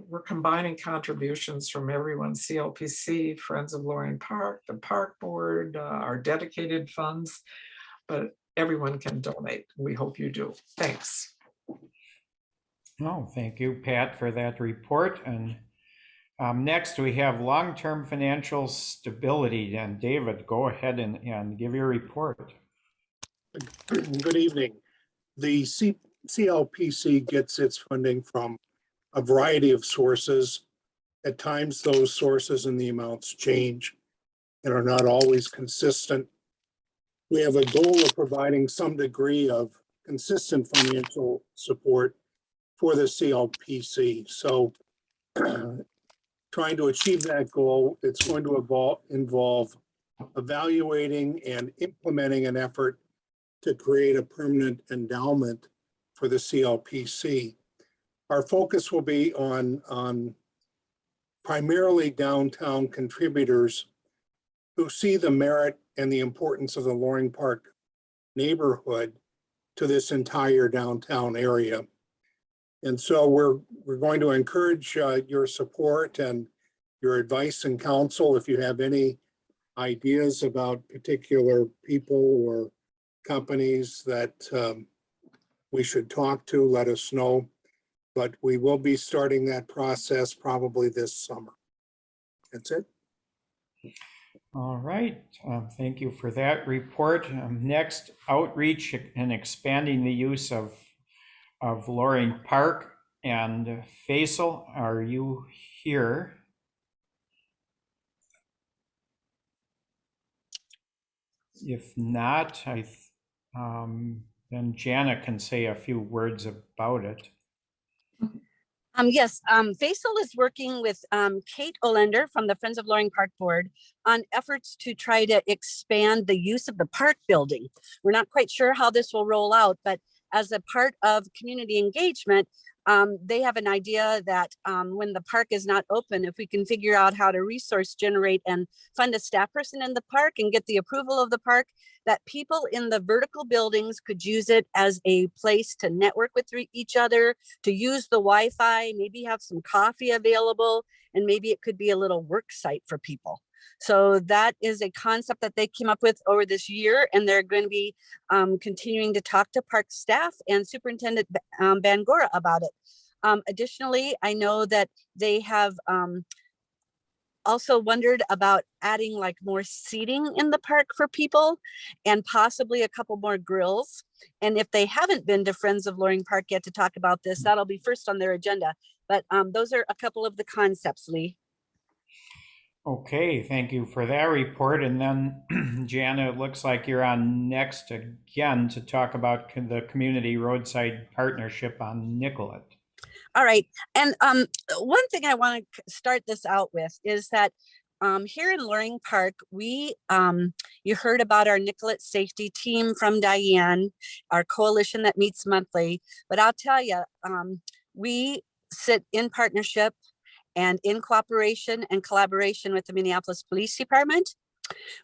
S11: we're combining contributions from everyone: CLPC, Friends of Loring Park, the Park Board, our dedicated funds, but everyone can donate. We hope you do. Thanks.
S1: Oh, thank you, Pat, for that report. And next we have long-term financial stability. And David, go ahead and give your report.
S13: Good evening. The CLPC gets its funding from a variety of sources. At times, those sources and the amounts change and are not always consistent. We have a goal of providing some degree of consistent financial support for the CLPC. So trying to achieve that goal, it's going to involve evaluating and implementing an effort to create a permanent endowment for the CLPC. Our focus will be on primarily downtown contributors who see the merit and the importance of the Loring Park neighborhood to this entire downtown area. And so we're going to encourage your support and your advice and counsel. If you have any ideas about particular people or companies that we should talk to, let us know. But we will be starting that process probably this summer. That's it.
S1: All right. Thank you for that report. Next, outreach and expanding the use of Loring Park. And Faisal, are you here? If not, then Jana can say a few words about it.
S3: Yes, Faisal is working with Kate Olender from the Friends of Loring Park Board on efforts to try to expand the use of the park building. We're not quite sure how this will roll out, but as a part of community engagement, they have an idea that when the park is not open, if we can figure out how to resource generate and fund a staff person in the park and get the approval of the park, that people in the vertical buildings could use it as a place to network with each other, to use the Wi-Fi, maybe have some coffee available, and maybe it could be a little work site for people. So that is a concept that they came up with over this year, and they're going to be continuing to talk to park staff and Superintendent Bangora about it. Additionally, I know that they have also wondered about adding like more seating in the park for people and possibly a couple more grills. And if they haven't been to Friends of Loring Park yet to talk about this, that'll be first on their agenda. But those are a couple of the concepts, Lee.
S1: Okay, thank you for that report. And then Jana, it looks like you're on next again to talk about the community roadside partnership on Nicolette.
S3: All right. And one thing I want to start this out with is that here in Loring Park, we you heard about our Nicolette safety team from Diane, our coalition that meets monthly. But I'll tell you, we sit in partnership and in cooperation and collaboration with the Minneapolis Police Department.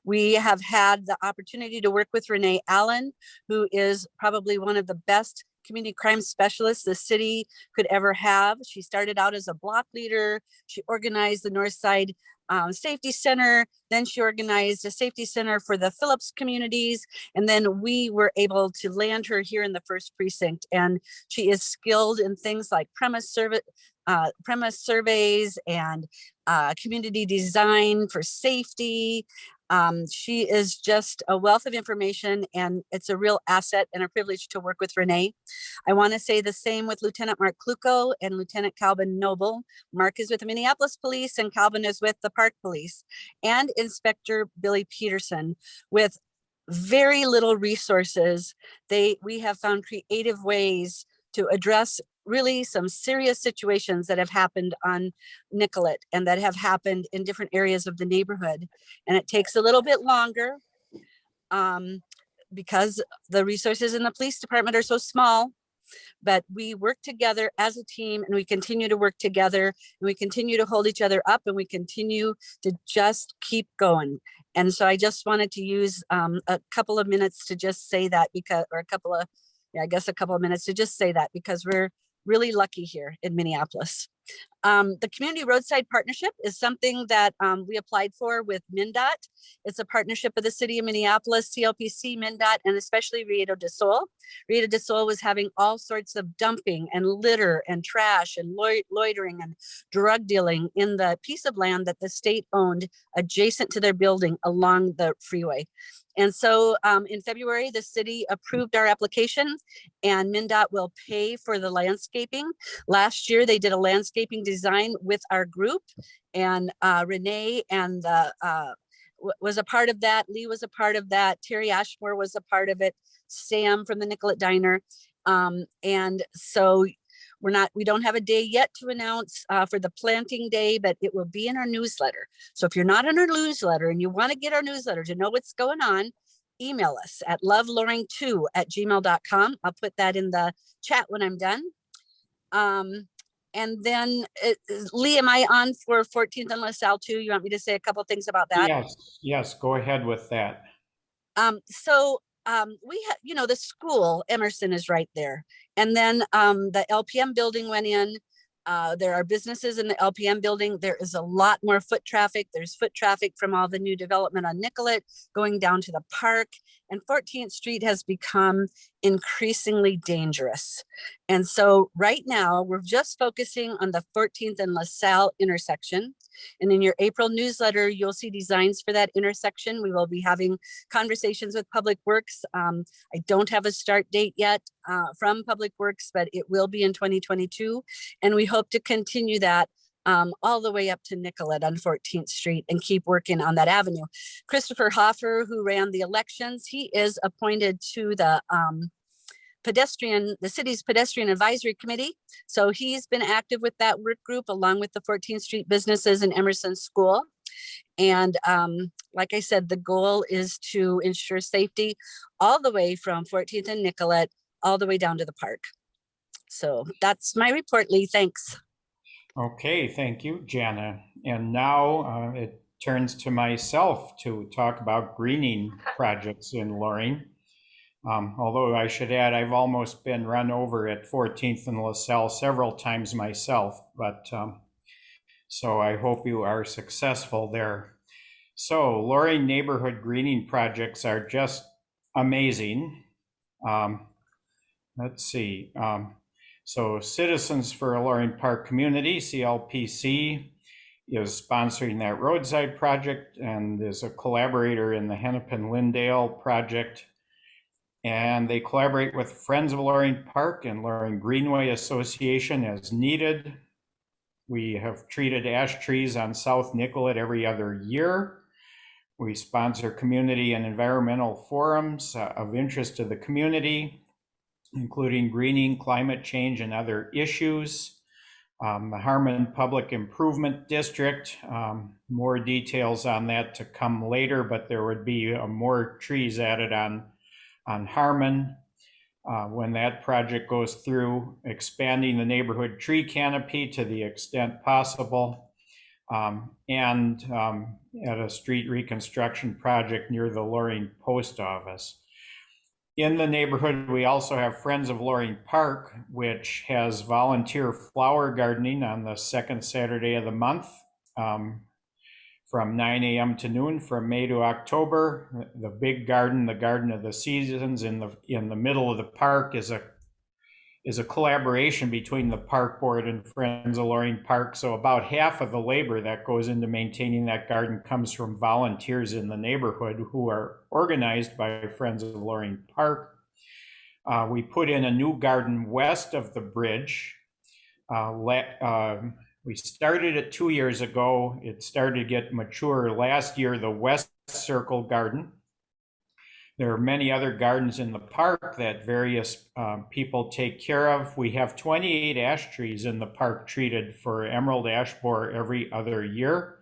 S3: We have had the opportunity to work with Renee Allen, who is probably one of the best community crime specialists the city could ever have. She started out as a block leader. She organized the Northside Safety Center. Then she organized a safety center for the Phillips communities. And then we were able to land her here in the first precinct. And she is skilled in things like premise surveys and community design for safety. She is just a wealth of information, and it's a real asset and a privilege to work with Renee. I want to say the same with Lieutenant Mark Kluko and Lieutenant Calvin Noble. Mark is with the Minneapolis Police and Calvin is with the Park Police, and Inspector Billy Peterson. With very little resources, we have found creative ways to address really some serious situations that have happened on Nicolette and that have happened in different areas of the neighborhood. And it takes a little bit longer because the resources in the police department are so small, but we work together as a team and we continue to work together and we continue to hold each other up and we continue to just keep going. And so I just wanted to use a couple of minutes to just say that because, or a couple of minutes to just say that because we're really lucky here in Minneapolis. The Community Roadside Partnership is something that we applied for with MnDOT. It's a partnership of the city of Minneapolis, CLPC, MnDOT, and especially Rio de Sol. Rio de Sol was having all sorts of dumping and litter and trash and loitering and drug dealing in the piece of land that the state owned adjacent to their building along the freeway. And so in February, the city approved our application and MnDOT will pay for the landscaping. Last year, they did a landscaping design with our group and Renee and was a part of that. Lee was a part of that. Terry Ashmore was a part of it. Sam from the Nicolette Diner. And so we don't have a day yet to announce for the planting day, but it will be in our newsletter. So if you're not in our newsletter and you want to get our newsletter to know what's going on, email us at loveloring2@gmail.com. I'll put that in the chat when I'm done. And then Lee, am I on for 14th and LaSalle too? You want me to say a couple things about that?
S1: Yes, go ahead with that.
S3: We have, the school, Emerson is right there. And then the LPM building went in. There are businesses in the LPM building. There is a lot more foot traffic. There's foot traffic from all the new development on Nicolette going down to the park. And 14th Street has become increasingly dangerous. And so right now we're just focusing on the 14th and LaSalle intersection. And in your April newsletter, you'll see designs for that intersection. We will be having conversations with Public Works. I don't have a start date yet from Public Works, but it will be in 2022. And we hope to continue that all the way up to Nicolette on 14th Street and keep working on that avenue. Christopher Hoffer, who ran the elections, he is appointed to the city's pedestrian advisory committee. So he's been active with that work group along with the 14th Street businesses and Emerson School. And like I said, the goal is to ensure safety all the way from 14th and Nicolette, all the way down to the park. So that's my report, Lee. Thanks.
S1: Okay, thank you, Jana. And now it turns to myself to talk about greening projects in Loring. Although I should add, I've almost been run over at 14th and LaSalle several times myself, but so I hope you are successful there. So Loring neighborhood greening projects are just amazing. Let's see. So Citizens for a Loring Park Community, CLPC, is sponsoring that Roadside project and is a collaborator in the Hennepin-Lyndale project. And they collaborate with Friends of Loring Park and Loring Greenway Association as needed. We have treated ash trees on South Nicolette every other year. We sponsor community and environmental forums of interest to the community, including greening, climate change, and other issues. The Harmon Public Improvement District, more details on that to come later, but there would be more trees added on Harmon when that project goes through, expanding the neighborhood tree canopy to the extent possible, and at a street reconstruction project near the Loring Post Office. In the neighborhood, we also have Friends of Loring Park, which has volunteer flower gardening on the second Saturday of the month from 9 a.m. to noon from May to October. The big garden, the Garden of the Seasons in the middle of the park is a collaboration between the park board and Friends of Loring Park. So about half of the labor that goes into maintaining that garden comes from volunteers in the neighborhood who are organized by Friends of Loring Park. We put in a new garden west of the bridge. We started it 2 years ago. It started to get mature last year, the West Circle Garden. There are many other gardens in the park that various people take care of. We have 28 ash trees in the park treated for emerald ash borer every other year.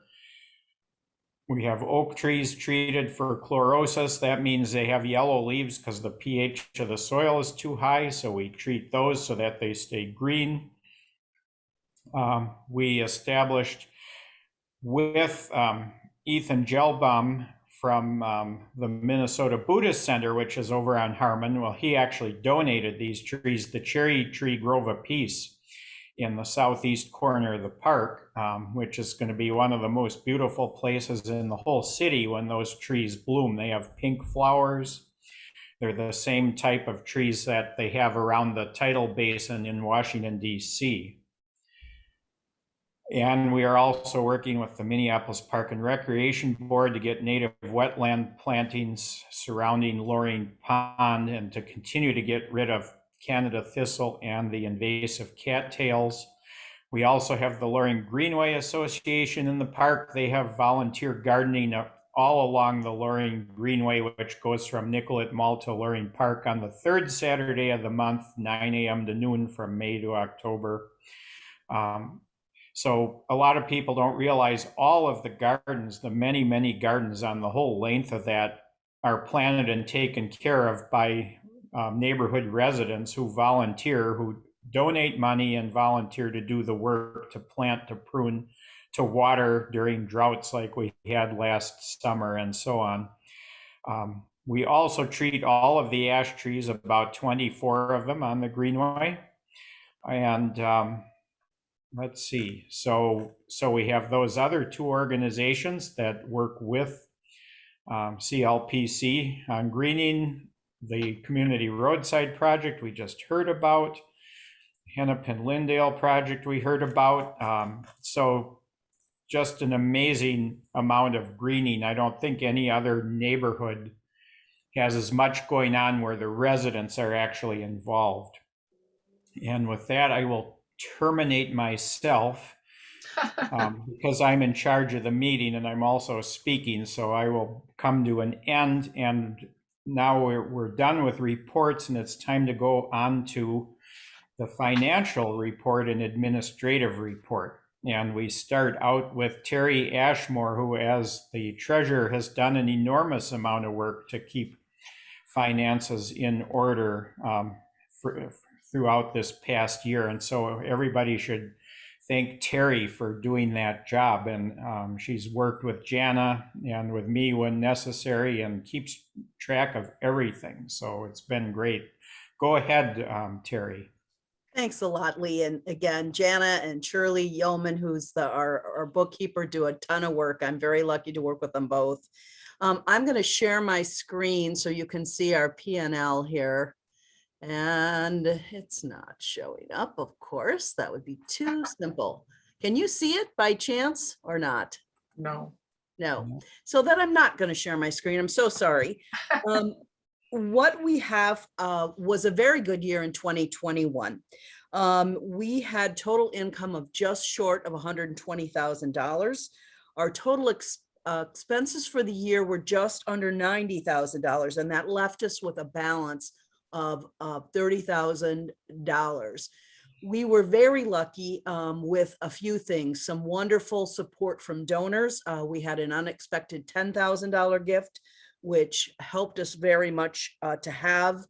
S1: We have oak trees treated for chlorosis. That means they have yellow leaves because the pH of the soil is too high. So we treat those so that they stay green. We established with Ethan Gelbaum from the Minnesota Buddhist Center, which is over on Harmon. Well, he actually donated these trees, the Cherry Tree Grove of Peace in the southeast corner of the park, which is going to be one of the most beautiful places in the whole city when those trees bloom. They have pink flowers. They're the same type of trees that they have around the tidal basin in Washington, D.C. And we are also working with the Minneapolis Park and Recreation Board to get native wetland plantings surrounding Loring Pond and to continue to get rid of Canada thistle and the invasive cattails. We also have the Loring Greenway Association in the park. They have volunteer gardening all along the Loring Greenway, which goes from Nicolette Mall to Loring Park on the third Saturday of the month, 9 a.m. to noon from May to October. So a lot of people don't realize all of the gardens, the many, many gardens on the whole length of that are planted and taken care of by neighborhood residents who volunteer, who donate money and volunteer to do the work, to plant, to prune, to water during droughts like we had last summer and so on. We also treat all of the ash trees, about 24 of them on the Greenway. And let's see, so we have those other two organizations that work with CLPC on greening, the Community Roadside project we just heard about, Hennepin-Lyndale project we heard about. So just an amazing amount of greening. I don't think any other neighborhood has as much going on where the residents are actually involved. And with that, I will terminate myself because I'm in charge of the meeting and I'm also speaking, so I will come to an end. And now we're done with reports and it's time to go on to the financial report and administrative report. And we start out with Terry Ashmore, who as the treasurer has done an enormous amount of work to keep finances in order throughout this past year. And so everybody should thank Terry for doing that job. And she's worked with Jana and with me when necessary and keeps track of everything. So it's been great. Go ahead, Terry.
S7: Thanks a lot, Lee. And again, Jana and Shirley Yeoman, who's our bookkeeper, do a ton of work. I'm very lucky to work with them both. I'm going to share my screen so you can see our P&L here. And it's not showing up, of course. That would be too simple. Can you see it by chance or not?
S11: No.
S7: No. So then I'm not going to share my screen. I'm so sorry. What we have was a very good year in 2021. We had total income of just short of $120,000. Our total expenses for the year were just under $90,000, and that left us with a balance of $30,000. We were very lucky with a few things, some wonderful support from donors. We had an unexpected $10,000 gift, which helped us very much to have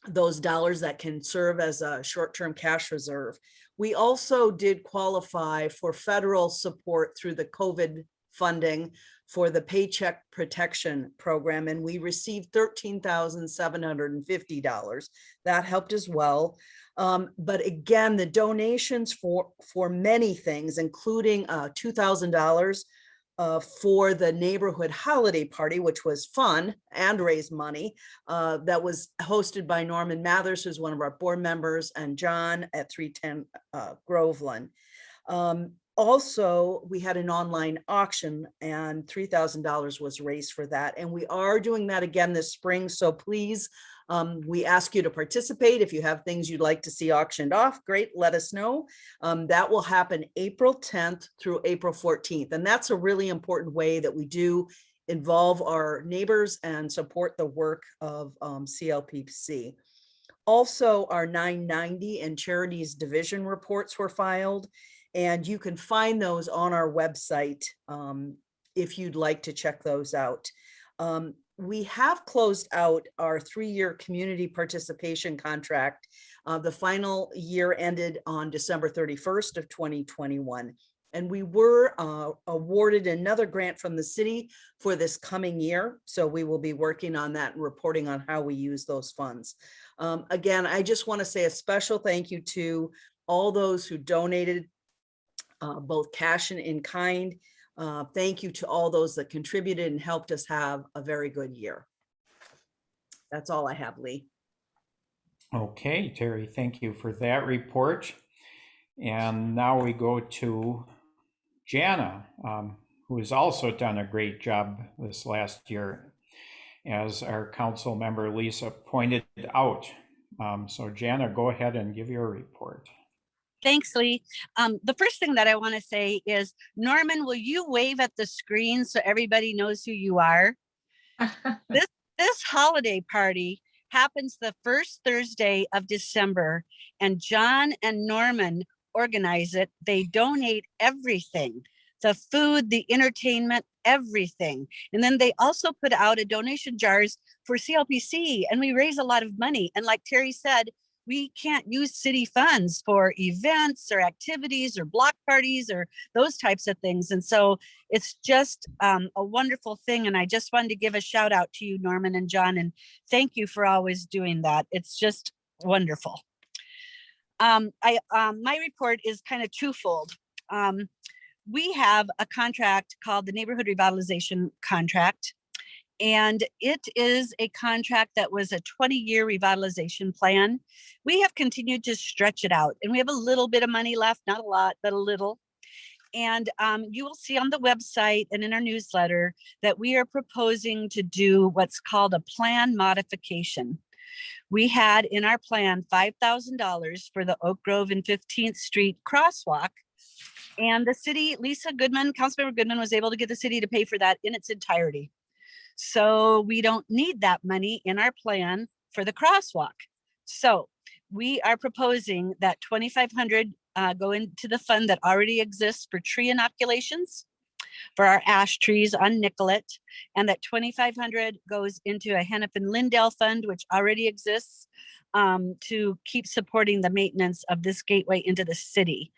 S7: those dollars that can serve as a short-term cash reserve. We also did qualify for federal support through the COVID funding for the Paycheck Protection Program, and we received $13,750. That helped as well. But again, the donations for many things, including $2,000 for the neighborhood holiday party, which was fun and raised money, that was hosted by Norman Mathers, who's one of our board members, and John at 310 Groveland. Also, we had an online auction and $3,000 was raised for that. And we are doing that again this spring. So please, we ask you to participate. If you have things you'd like to see auctioned off, great, let us know. That will happen April 10th through April 14th. And that's a really important way that we do involve our neighbors and support the work of CLPC. Also, our 990 and charities division reports were filed, and you can find those on our website if you'd like to check those out. We have closed out our 3-year community participation contract. The final year ended on December 31st of 2021. And we were awarded another grant from the city for this coming year. So we will be working on that and reporting on how we use those funds. Again, I just want to say a special thank you to all those who donated both cash and in kind. Thank you to all those that contributed and helped us have a very good year. That's all I have, Lee.
S1: Okay, Terry, thank you for that report. And now we go to Jana, who has also done a great job this last year, as our council member Lisa pointed out. So Jana, go ahead and give your report.
S3: Thanks, Lee. The first thing that I want to say is, Norman, will you wave at the screen so everybody knows who you are? This holiday party happens the first Thursday of December, and John and Norman organize it. They donate everything, the food, the entertainment, everything. And then they also put out a donation jars for CLPC, and we raise a lot of money. And like Terry said, we can't use city funds for events or activities or block parties or those types of things. And so it's just a wonderful thing. And I just wanted to give a shout out to you, Norman and John, and thank you for always doing that. It's just wonderful. My report is kind of twofold. We have a contract called the Neighborhood Revitalization Contract. And it is a contract that was a 20-year revitalization plan. We have continued to stretch it out, and we have a little bit of money left, not a lot, but a little. And you will see on the website and in our newsletter that we are proposing to do what's called a plan modification. We had in our plan $5,000 for the Oak Grove and 15th Street crosswalk. And the city, Councilmember Goodman was able to get the city to pay for that in its entirety. So we don't need that money in our plan for the crosswalk. So we are proposing that $2,500 go into the fund that already exists for tree inoculations for our ash trees on Nicolette, and that $2,500 goes into a Hennepin Lindale fund, which already exists, to keep supporting the maintenance of this gateway into the city.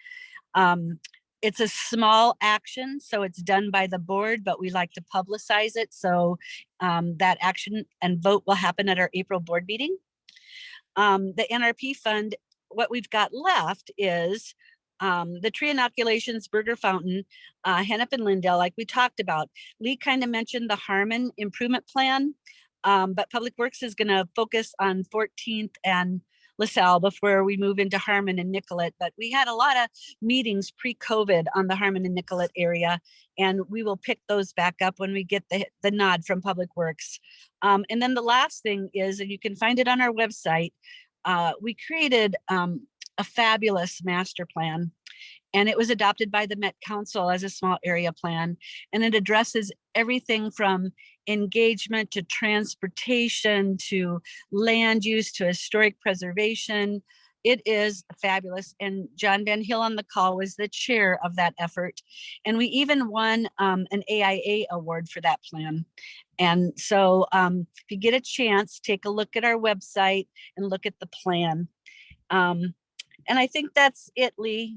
S3: It's a small action, so it's done by the board, but we like to publicize it. So that action and vote will happen at our April board meeting. The NRP Fund, what we've got left is the tree inoculations, Burger Fountain, Hennepin Lindale, like we talked about. Lee kind of mentioned the Harmon improvement plan, but Public Works is going to focus on 14th and LaSalle before we move into Harmon and Nicolette, but we had a lot of meetings pre-COVID on the Harmon and Nicolette area, and we will pick those back up when we get the nod from Public Works. And then the last thing is, and you can find it on our website, we created a fabulous master plan, and it was adopted by the Met Council as a small area plan, and it addresses everything from engagement to transportation to land use to historic preservation. It is fabulous. And John Van Hill on the call was the chair of that effort. And we even won an AIA award for that plan. And so if you get a chance, take a look at our website and look at the plan. And I think that's it, Lee.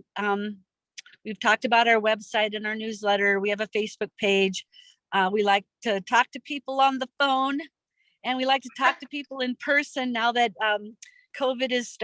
S3: We've talked about our website and our newsletter. We have a Facebook page. We like to talk to people on the phone, and we like to talk to people in person now that COVID is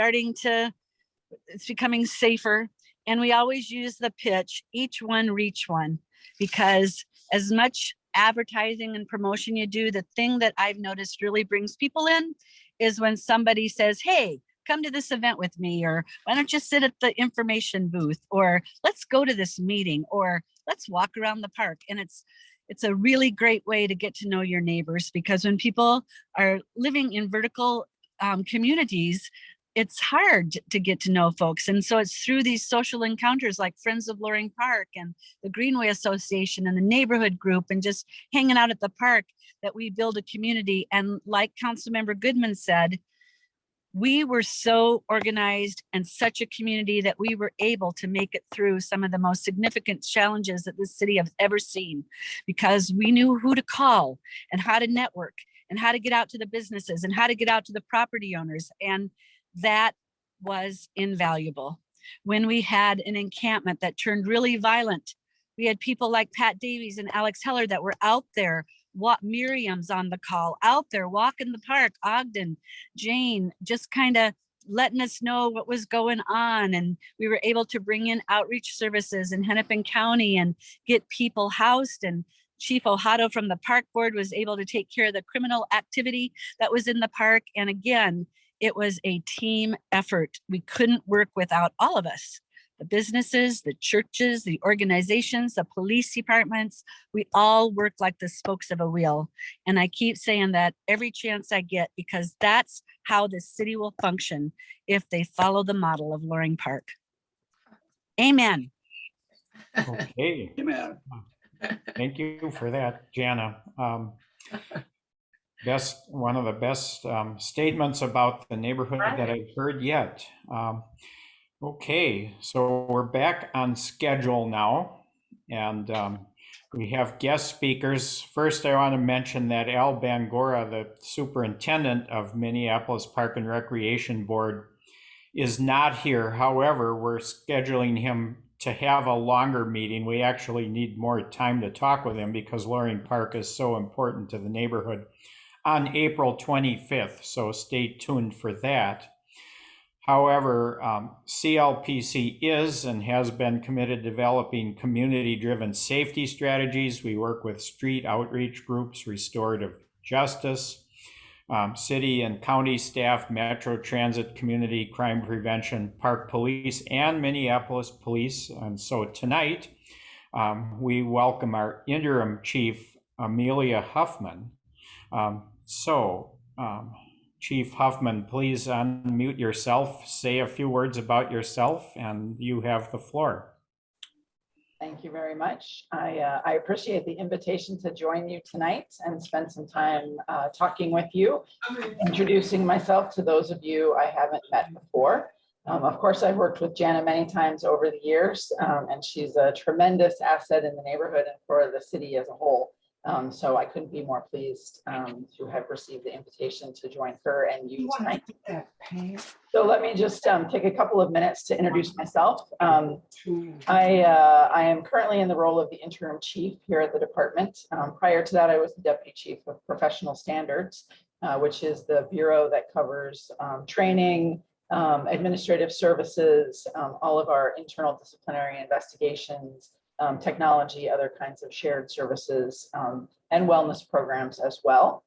S3: it's becoming safer. And we always use the pitch, each one reach one, because as much advertising and promotion you do, the thing that I've noticed really brings people in is when somebody says, hey, come to this event with me, or why don't you sit at the information booth, or let's go to this meeting, or let's walk around the park. And it's a really great way to get to know your neighbors, because when people are living in vertical communities, it's hard to get to know folks. And so it's through these social encounters like Friends of Loring Park and the Greenway Association and the neighborhood group and just hanging out at the park that we build a community. And like Councilmember Goodman said, we were so organized and such a community that we were able to make it through some of the most significant challenges that this city has ever seen, because we knew who to call and how to network and how to get out to the businesses and how to get out to the property owners. And that was invaluable. When we had an encampment that turned really violent, we had people like Pat Davies and Alex Heller that were out there. Miriam's on the call, out there walking the park, Ogden, Jane, just kind of letting us know what was going on. And we were able to bring in outreach services in Hennepin County and get people housed. And Chief Ohado from the park board was able to take care of the criminal activity that was in the park. And again, it was a team effort. We couldn't work without all of us. The businesses, the churches, the organizations, the police departments, we all work like the spokes of a wheel. And I keep saying that every chance I get, because that's how the city will function if they follow the model of Loring Park. Amen.
S1: Okay.
S11: Amen.
S1: Thank you for that, Jana. One of the best statements about the neighborhood that I've heard yet. Okay, so we're back on schedule now, and we have guest speakers. First, I want to mention that Al Bangora, the superintendent of Minneapolis Park and Recreation Board, is not here. However, we're scheduling him to have a longer meeting. We actually need more time to talk with him because Loring Park is so important to the neighborhood, on April 25th, so stay tuned for that. However, CLPC is and has been committed to developing community-driven safety strategies. We work with street outreach groups, restorative justice, city and county staff, Metro Transit, community crime prevention, park police, and Minneapolis police. And so tonight, we welcome our interim chief, Amelia Huffman. Chief Huffman, please unmute yourself, say a few words about yourself, and you have the floor.
S14: Thank you very much. I appreciate the invitation to join you tonight and spend some time talking with you, introducing myself to those of you I haven't met before. Of course, I've worked with Jana many times over the years, and she's a tremendous asset in the neighborhood and for the city as a whole. So I couldn't be more pleased to have received the invitation to join her and you tonight. So let me just take a couple of minutes to introduce myself. I am currently in the role of the interim chief here at the department. Prior to that, I was the deputy chief of professional standards, which is the bureau that covers training, administrative services, all of our internal disciplinary investigations, technology, other kinds of shared services, and wellness programs as well.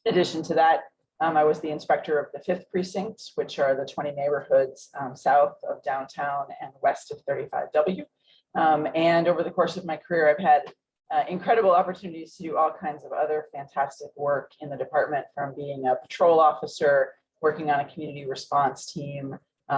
S14: In addition to that, I was the inspector of the 5th precinct, which are the 20 neighborhoods south of downtown and west of 35W. And over the course of my career, I've had incredible opportunities to do all kinds of other fantastic work in the department, from being a patrol officer, working on a community response team,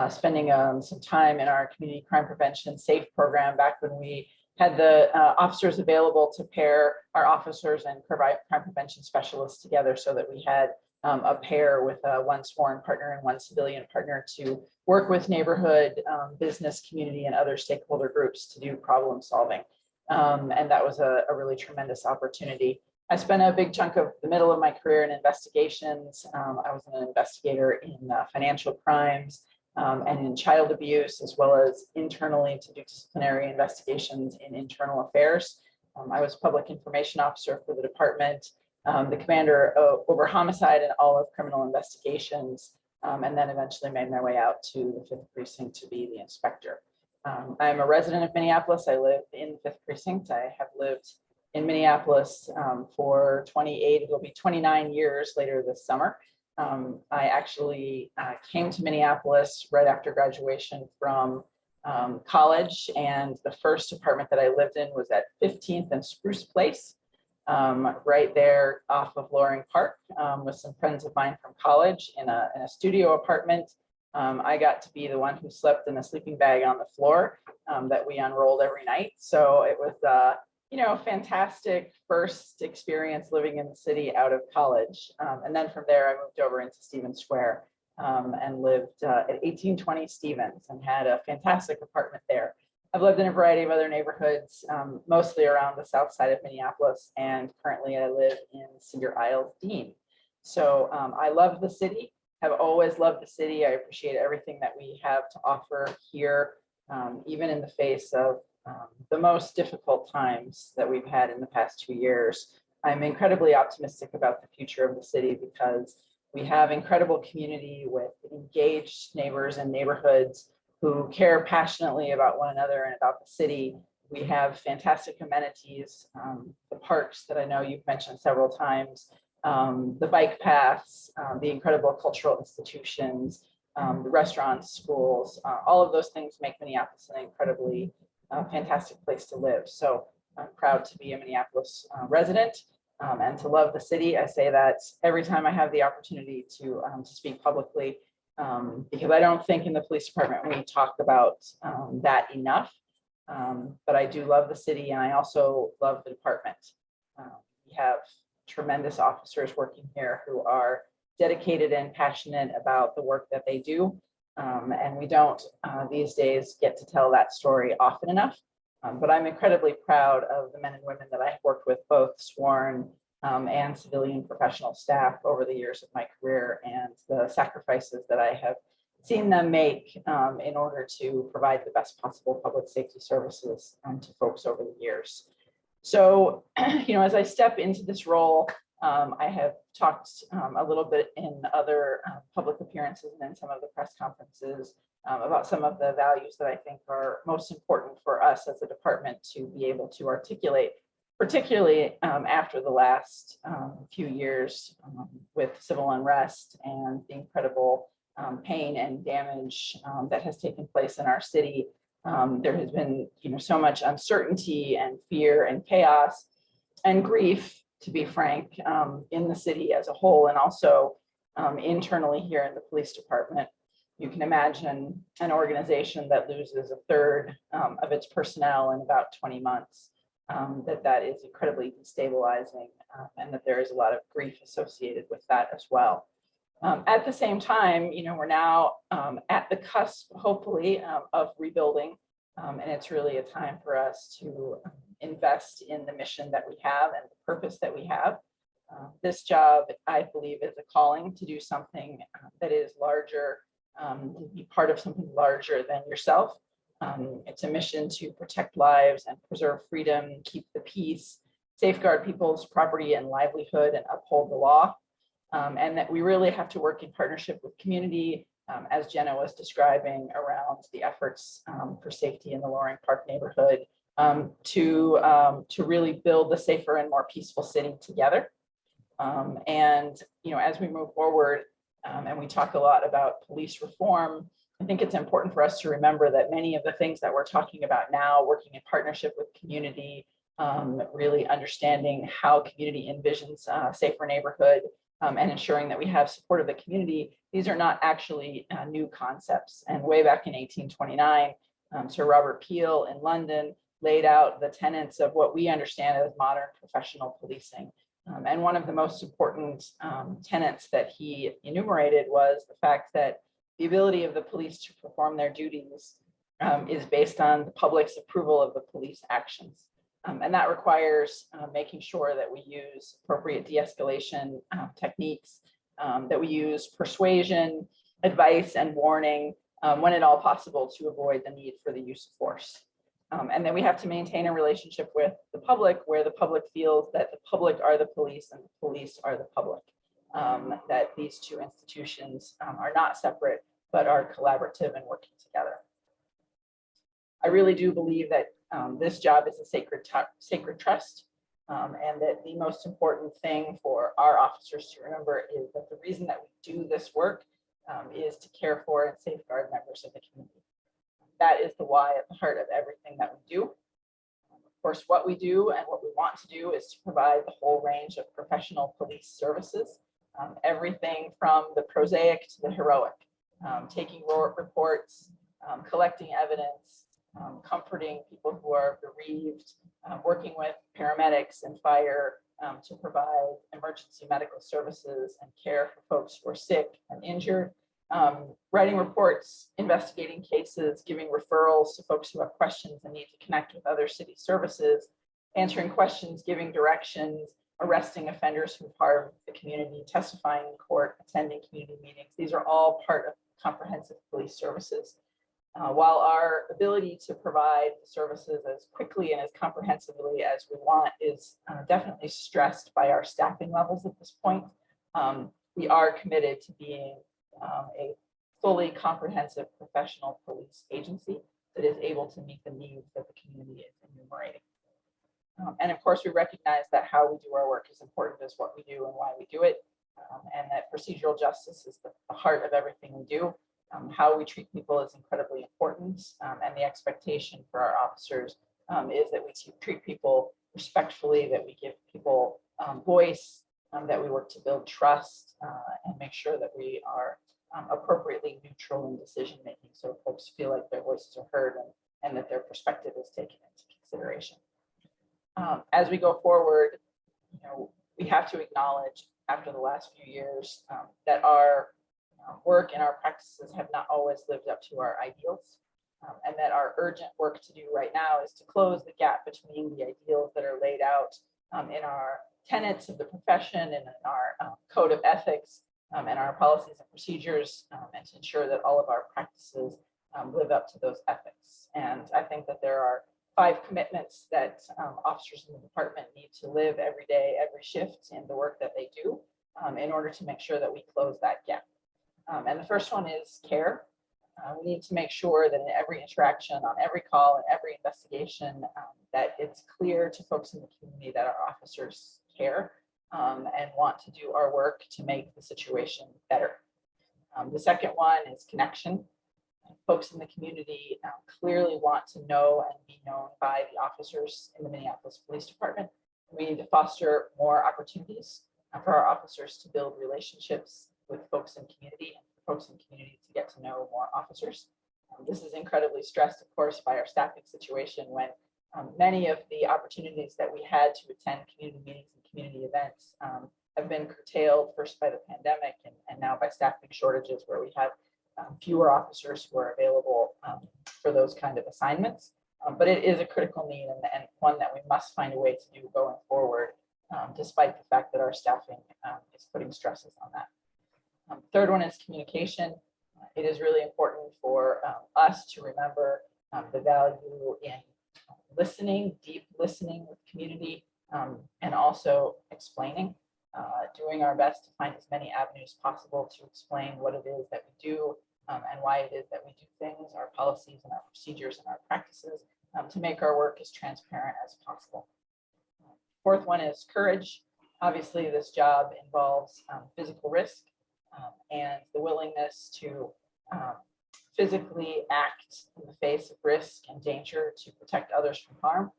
S14: spending some time in our community crime prevention SAFE program back when we had the officers available to pair our officers and provide crime prevention specialists together, so that we had a pair with one sworn partner and one civilian partner to work with neighborhood, business, community, and other stakeholder groups to do problem solving. And that was a really tremendous opportunity. I spent a big chunk of the middle of my career in investigations. I was an investigator in financial crimes and in child abuse, as well as internally to do disciplinary investigations in internal affairs. I was public information officer for the department, the commander over homicide and all of criminal investigations, and then eventually made my way out to the 5th precinct to be the inspector. I'm a resident of Minneapolis. I live in the 5th precinct. I have lived in Minneapolis for 28, it'll be 29 years later this summer. I actually came to Minneapolis right after graduation from college, and the first apartment that I lived in was at 15th and Spruce Place, right there off of Loring Park, with some friends of mine from college in a studio apartment. I got to be the one who slept in a sleeping bag on the floor that we unrolled every night. So it was, you know, a fantastic first experience living in the city out of college. And then from there, I moved over into Stevens Square and lived at 1820 Stevens and had a fantastic apartment there. I've lived in a variety of other neighborhoods, mostly around the south side of Minneapolis, and currently I live in Cedar Isles, Dean. So I love the city, have always loved the city. I appreciate everything that we have to offer here, even in the face of the most difficult times that we've had in the past 2 years. I'm incredibly optimistic about the future of the city because we have incredible community with engaged neighbors and neighborhoods who care passionately about one another and about the city. We have fantastic amenities, the parks that I know you've mentioned several times, the bike paths, the incredible cultural institutions, the restaurants, schools, all of those things make Minneapolis an incredibly fantastic place to live. So I'm proud to be a Minneapolis resident and to love the city. I say that every time I have the opportunity to speak publicly, because I don't think in the police department we talk about that enough. But I do love the city, and I also love the department. We have tremendous officers working here who are dedicated and passionate about the work that they do. And we don't these days get to tell that story often enough. But I'm incredibly proud of the men and women that I've worked with, both sworn and civilian professional staff over the years of my career, and the sacrifices that I have seen them make in order to provide the best possible public safety services to folks over the years. So, you know, as I step into this role, I have talked a little bit in other public appearances and in some of the press conferences about some of the values that I think are most important for us as a department to be able to articulate, particularly after the last few years with civil unrest and the incredible pain and damage that has taken place in our city. There has been, you know, so much uncertainty and fear and chaos and grief, to be frank, in the city as a whole, and also internally here in the police department. You can imagine an organization that loses a third of its personnel in about 20 months, that is incredibly destabilizing, and that there is a lot of grief associated with that as well. At the same time, you know, we're now at the cusp, hopefully, of rebuilding, and it's really a time for us to invest in the mission that we have and the purpose that we have. This job, I believe, is a calling to do something that is larger, to be part of something larger than yourself. It's a mission to protect lives and preserve freedom, keep the peace, safeguard people's property and livelihood, and uphold the law. And that we really have to work in partnership with community, as Jenna was describing, around the efforts for safety in the Loring Park neighborhood, to really build a safer and more peaceful city together. And, as we move forward and we talk a lot about police reform, I think it's important for us to remember that many of the things that we're talking about now, working in partnership with community, really understanding how community envisions a safer neighborhood, and ensuring that we have support of the community, these are not actually new concepts. And way back in 1829, Sir Robert Peel in London laid out the tenets of what we understand as modern professional policing. And one of the most important tenets that he enumerated was the fact that the ability of the police to perform their duties is based on the public's approval of the police actions. And that requires making sure that we use appropriate de-escalation techniques, that we use persuasion, advice, and warning when at all possible to avoid the need for the use of force. And then we have to maintain a relationship with the public where the public feels that the public are the police and the police are the public, that these two institutions are not separate, but are collaborative and working together. I really do believe that this job is a sacred trust, and that the most important thing for our officers to remember is that the reason that we do this work is to care for and safeguard members of the community. That is the why at the heart of everything that we do. Of course, what we do and what we want to do is to provide the whole range of professional police services, everything from the prosaic to the heroic, taking reports, collecting evidence, comforting people who are bereaved, working with paramedics and fire to provide emergency medical services and care for folks who are sick and injured, writing reports, investigating cases, giving referrals to folks who have questions and need to connect with other city services, answering questions, giving directions, arresting offenders who harm the community, testifying in court, attending community meetings. These are all part of comprehensive police services. While our ability to provide services as quickly and as comprehensively as we want is definitely stressed by our staffing levels at this point, we are committed to being a fully comprehensive professional police agency that is able to meet the needs that the community is enumerating. And of course, we recognize that how we do our work is important as what we do and why we do it, and that procedural justice is the heart of everything we do. How we treat people is incredibly important, and the expectation for our officers is that we treat people respectfully, that we give people voice, that we work to build trust, and make sure that we are appropriately neutral in decision making, so folks feel like their voices are heard and that their perspective is taken into consideration. As we go forward, we have to acknowledge after the last few years that our work and our practices have not always lived up to our ideals, and that our urgent work to do right now is to close the gap between the ideals that are laid out in our tenets of the profession and in our code of ethics and our policies and procedures, and to ensure that all of our practices live up to those ethics. And I think that there are 5 commitments that officers in the department need to live every day, every shift in the work that they do in order to make sure that we close that gap. And the first one is care. We need to make sure that in every interaction, on every call, and every investigation, that it's clear to folks in the community that our officers care and want to do our work to make the situation better. The second one is connection. Folks in the community clearly want to know and be known by the officers in the Minneapolis Police Department. We need to foster more opportunities for our officers to build relationships with folks in community and for folks in community to get to know more officers. This is incredibly stressed, of course, by our staffing situation when many of the opportunities that we had to attend community meetings and community events have been curtailed, first by the pandemic and now by staffing shortages, where we have fewer officers who are available for those kind of assignments. But it is a critical need and one that we must find a way to do going forward, despite the fact that our staffing is putting stresses on that. Third one is communication. It is really important for us to remember the value in listening, deep listening with community, and also explaining, doing our best to find as many avenues possible to explain what it is that we do and why it is that we do things, our policies and our procedures and our practices, to make our work as transparent as possible. Fourth one is courage. Obviously, this job involves physical risk and the willingness to physically act in the face of risk and danger to protect others from harm,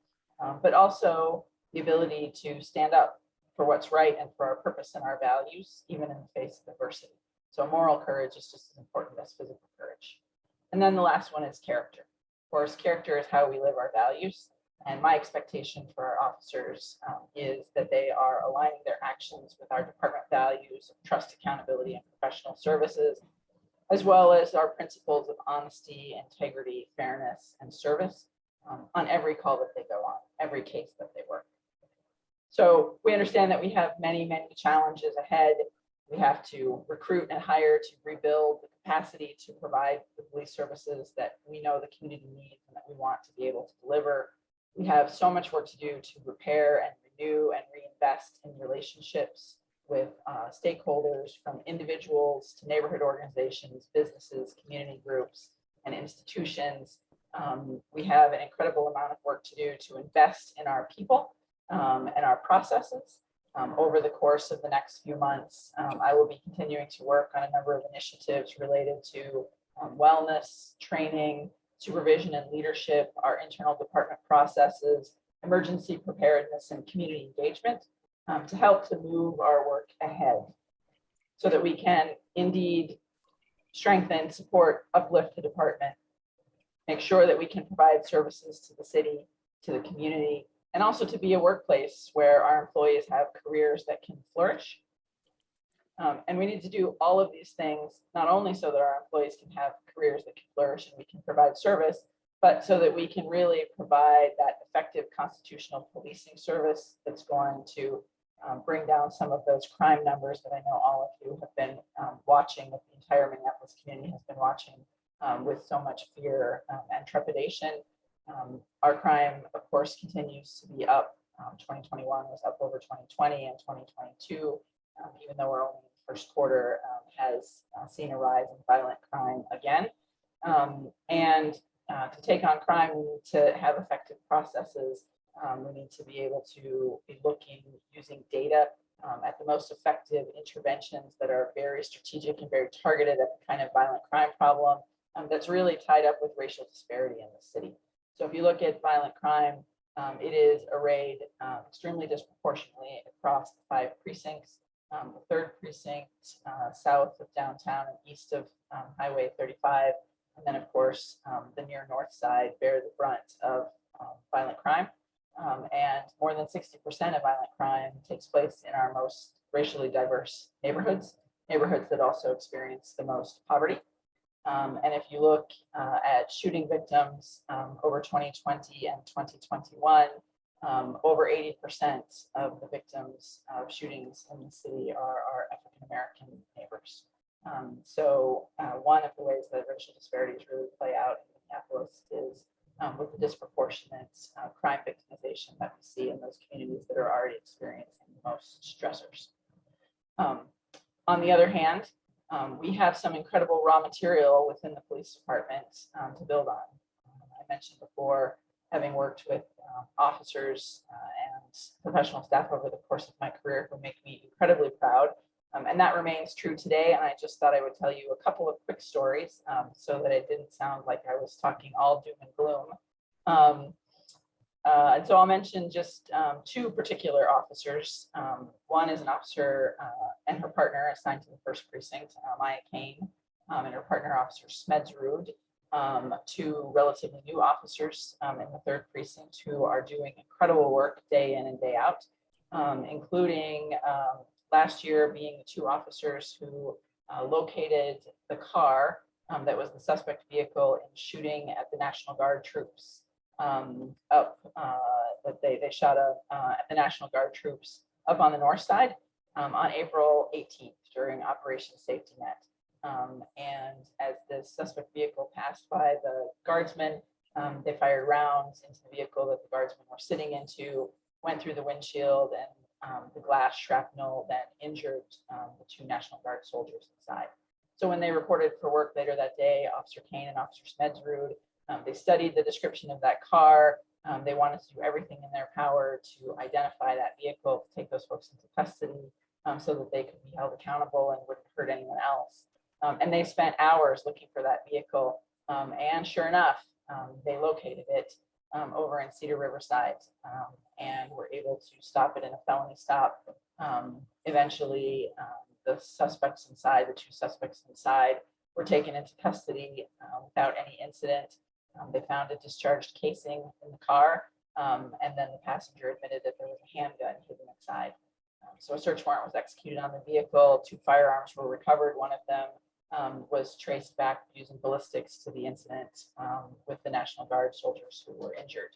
S14: but also the ability to stand up for what's right and for our purpose and our values, even in the face of adversity. So moral courage is just as important as physical courage. And then the last one is character. Of course, character is how we live our values. And my expectation for our officers is that they are aligning their actions with our department values of trust, accountability, and professional services, as well as our principles of honesty, integrity, fairness, and service on every call that they go on, every case that they work. So we understand that we have many, many challenges ahead. We have to recruit and hire to rebuild the capacity to provide the police services that we know the community needs and that we want to be able to deliver. We have so much work to do to repair and renew and reinvest in relationships with stakeholders, from individuals to neighborhood organizations, businesses, community groups, and institutions. We have an incredible amount of work to do to invest in our people and our processes. Over the course of the next few months, I will be continuing to work on a number of initiatives related to wellness, training, supervision and leadership, our internal department processes, emergency preparedness, and community engagement to help to move our work ahead so that we can indeed strengthen, support, uplift the department, make sure that we can provide services to the city, to the community, and also to be a workplace where our employees have careers that can flourish. And we need to do all of these things, not only so that our employees can have careers that can flourish and we can provide service, but so that we can really provide that effective constitutional policing service that's going to bring down some of those crime numbers that I know all of you have been watching, that the entire Minneapolis community has been watching with so much fear and trepidation. Our crime, of course, continues to be up. 2021 was up over 2020, and 2022, even though we're only in the first quarter, has seen a rise in violent crime again. To take on crime, we need to have effective processes. We need to be able to be looking, using data at the most effective interventions that are very strategic and very targeted at the kind of violent crime problem that's really tied up with racial disparity in the city. So if you look at violent crime, it is arrayed extremely disproportionately across the 5 precincts. The 3rd precinct south of downtown and east of Highway 35. And then, of course, the near north side bear the brunt of violent crime. And more than 60% of violent crime takes place in our most racially diverse neighborhoods that also experience the most poverty. And if you look at shooting victims over 2020 and 2021, over 80% of the victims of shootings in the city are African-American neighbors. So one of the ways that racial disparities really play out in Minneapolis is with the disproportionate crime victimization that we see in those communities that are already experiencing the most stressors. On the other hand, we have some incredible raw material within the police department to build on. I mentioned before, having worked with officers and professional staff over the course of my career who make me incredibly proud. And that remains true today. And I just thought I would tell you a couple of quick stories so that it didn't sound like I was talking all doom and gloom. And so I'll mention just 2 particular officers. One is an officer and her partner assigned to the 1st precinct, Maya Kane, and her partner, Officer Smedzrud, 2 relatively new officers in the 3rd precinct who are doing incredible work day in and day out, including last year being the 2 officers who located the car that was the suspect vehicle in shooting at the National Guard troops they shot at the National Guard troops up on the north side on April 18th during Operation Safety Net. And as the suspect vehicle passed by the guardsmen, they fired rounds into the vehicle that the guardsmen were sitting into, went through the windshield, and the glass shrapnel then injured the 2 National Guard soldiers inside. So when they reported for work later that day, Officer Kane and Officer Smedzrud, they studied the description of that car. They wanted to do everything in their power to identify that vehicle, take those folks into custody so that they could be held accountable and wouldn't hurt anyone else. And they spent hours looking for that vehicle. And sure enough, they located it over in Cedar Riverside and were able to stop it in a felony stop. Eventually, the suspects inside, the 2 suspects inside, were taken into custody without any incident. They found a discharged casing in the car, and then the passenger admitted that there was a handgun hidden inside. So a search warrant was executed on the vehicle. 2 firearms were recovered. One of them was traced back using ballistics to the incident with the National Guard soldiers who were injured.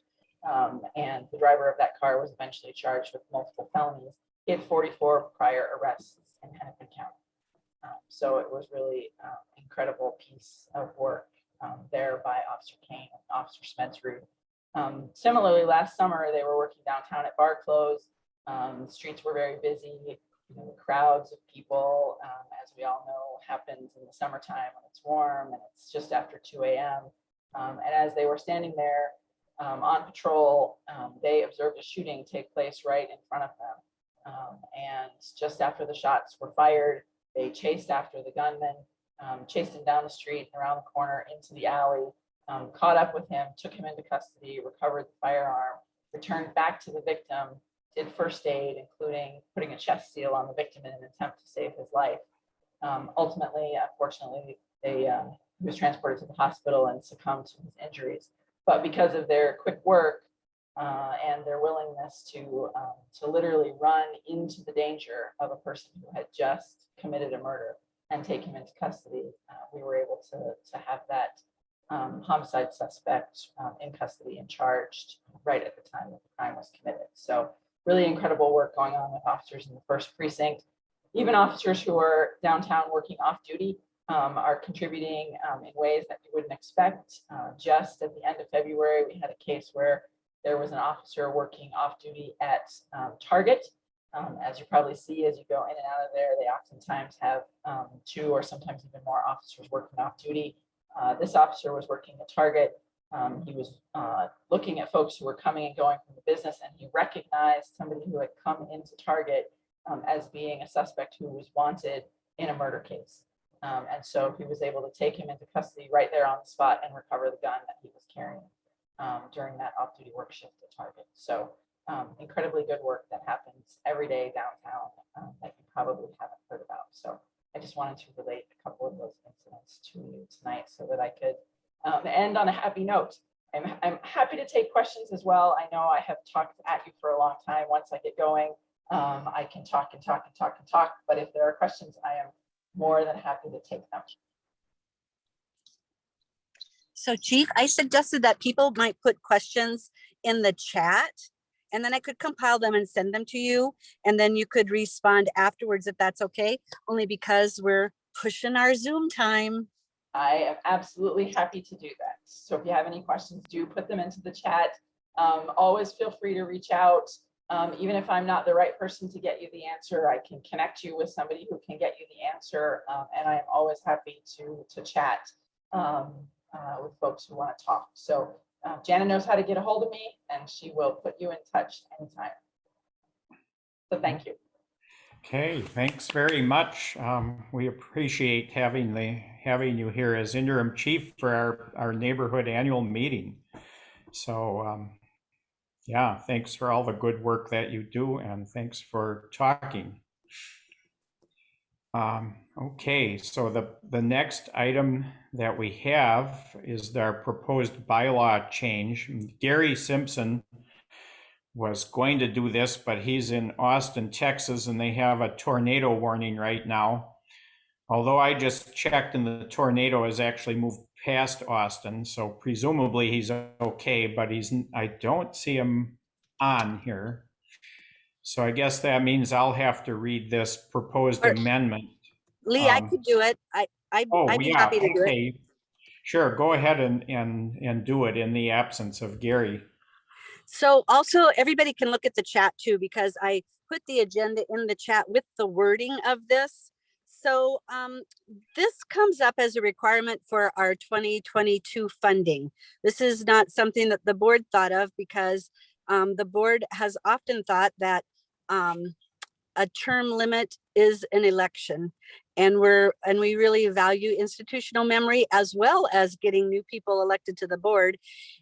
S14: And the driver of that car was eventually charged with multiple felonies. He had 44 prior arrests in Hennepin County. So it was really incredible piece of work there by Officer Kane and Officer Spencer. Similarly, last summer, they were working downtown at bar close. The streets were very busy. The crowds of people, as we all know, happens in the summertime when it's warm and it's just after 2 a.m. And as they were standing there on patrol, they observed a shooting take place right in front of them. And just after the shots were fired, they chased after the gunman, chased him down the street, around the corner, into the alley, caught up with him, took him into custody, recovered the firearm, returned back to the victim, did first aid, including putting a chest seal on the victim in an attempt to save his life. Ultimately, unfortunately, he was transported to the hospital and succumbed to his injuries. But because of their quick work and their willingness to literally run into the danger of a person who had just committed a murder and take him into custody, we were able to have that homicide suspect in custody and charged right at the time that the crime was committed. So really incredible work going on with officers in the 1st precinct. Even officers who are downtown working off duty are contributing in ways that you wouldn't expect. Just at the end of February, we had a case where there was an officer working off duty at Target. As you probably see, as you go in and out of there, they oftentimes have 2 or sometimes even more officers working off duty. This officer was working at Target. He was looking at folks who were coming and going from the business, and he recognized somebody who had come into Target as being a suspect who was wanted in a murder case. And so he was able to take him into custody right there on the spot and recover the gun that he was carrying during that off-duty work shift at Target. So incredibly good work that happens every day downtown that you probably haven't heard about. So I just wanted to relate a couple of those incidents to you tonight so that I could end on a happy note. I'm happy to take questions as well. I know I have talked at you for a long time. Once I get going, I can talk and talk and talk and talk, but if there are questions, I am more than happy to take them.
S3: So Chief, I suggested that people might put questions in the chat, and then I could compile them and send them to you, and then you could respond afterwards if that's okay, only because we're pushing our Zoom time.
S14: I am absolutely happy to do that. So if you have any questions, do put them into the chat. Always feel free to reach out. Even if I'm not the right person to get you the answer, I can connect you with somebody who can get you the answer. And I'm always happy to chat with folks who want to talk. So Jana knows how to get a hold of me, and she will put you in touch anytime. So thank you.
S1: Okay, thanks very much. We appreciate having you here as interim chief for our neighborhood annual meeting. So yeah, thanks for all the good work that you do, and thanks for talking. Okay, so the next item that we have is our proposed bylaw change. Gary Simpson was going to do this, but he's in Austin, Texas, and they have a tornado warning right now. Although I just checked and the tornado has actually moved past Austin, so presumably he's okay, but I don't see him on here. So I guess that means I'll have to read this proposed amendment.
S3: Lee, I could do it. I'd be happy to do it.
S1: Sure, go ahead and do it in the absence of Gary.
S3: So also everybody can look at the chat too, because I put the agenda in the chat with the wording of this. So this comes up as a requirement for our 2022 funding. This is not something that the board thought of because the board has often thought that a term limit is an election, and we really value institutional memory as well as getting new people elected to the board.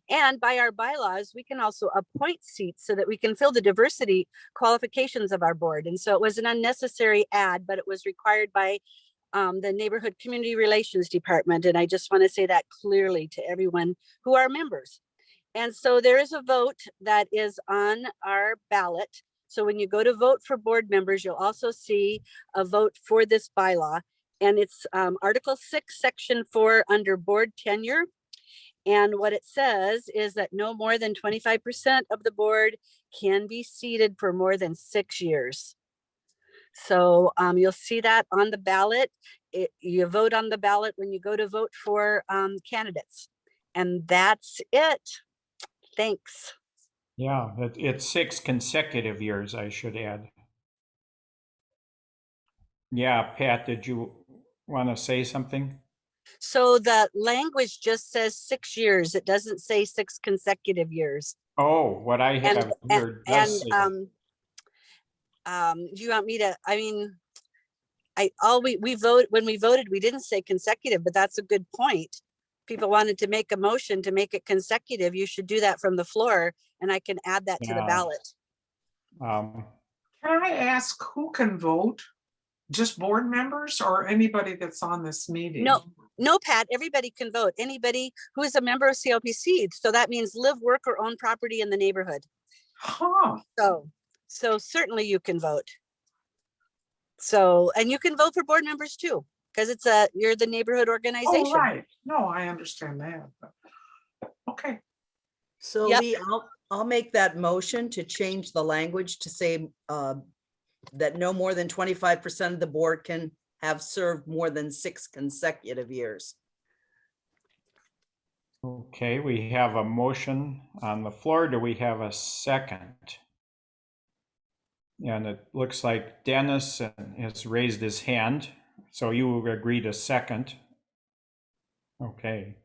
S3: And by our bylaws, we can also appoint seats so that we can fill the diversity qualifications of our board. And so it was an unnecessary add, but it was required by the Neighborhood Community Relations Department. And I just want to say that clearly to everyone who are members. And so there is a vote that is on our ballot. So when you go to vote for board members, you'll also see a vote for this bylaw. And it's Article 6, Section 4 under board tenure. And what it says is that no more than 25% of the board can be seated for more than 6 years. So you'll see that on the ballot. You vote on the ballot when you go to vote for candidates. And that's it. Thanks.
S1: Yeah, it's 6 consecutive years, I should add. Yeah, Pat, did you want to say something?
S3: So the language just says 6 years. It doesn't say 6 consecutive years.
S1: Oh, what I have here does say.
S3: Do you want me to, I mean, we vote, when we voted, we didn't say consecutive, but that's a good point. People wanted to make a motion to make it consecutive. You should do that from the floor, and I can add that to the ballot.
S11: Can I ask who can vote? Just board members or anybody that's on this meeting?
S3: No, Pat, everybody can vote. Anybody who is a member of CLPC. So that means live, work, or own property in the neighborhood.
S11: Huh.
S3: So certainly you can vote. So, and you can vote for board members too, because you're the neighborhood organization.
S11: Oh, right. No, I understand that. Okay.
S7: So
S3: Yep.
S7: I'll make that motion to change the language to say that no more than 25% of the board can have served more than 6 consecutive years.
S1: Okay, we have a motion on the floor. Do we have a second? And it looks like Dennis has raised his hand. So you agree to second. Okay.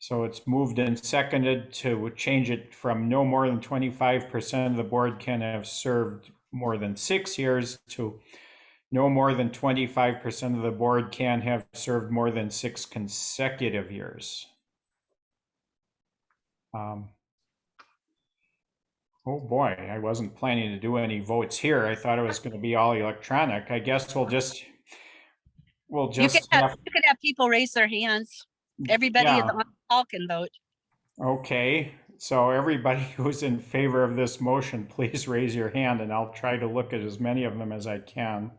S1: So it's moved and seconded to change it from no more than 25% of the board can have served more than 6 years to no more than 25% of the board can have served more than 6 consecutive years. Oh boy, I wasn't planning to do any votes here. I thought it was going to be all electronic. I guess we'll just
S3: You could have people raise their hands. Everybody on the call can vote.
S1: Okay, so everybody who's in favor of this motion, please raise your hand and I'll try to look at as many of them as I can.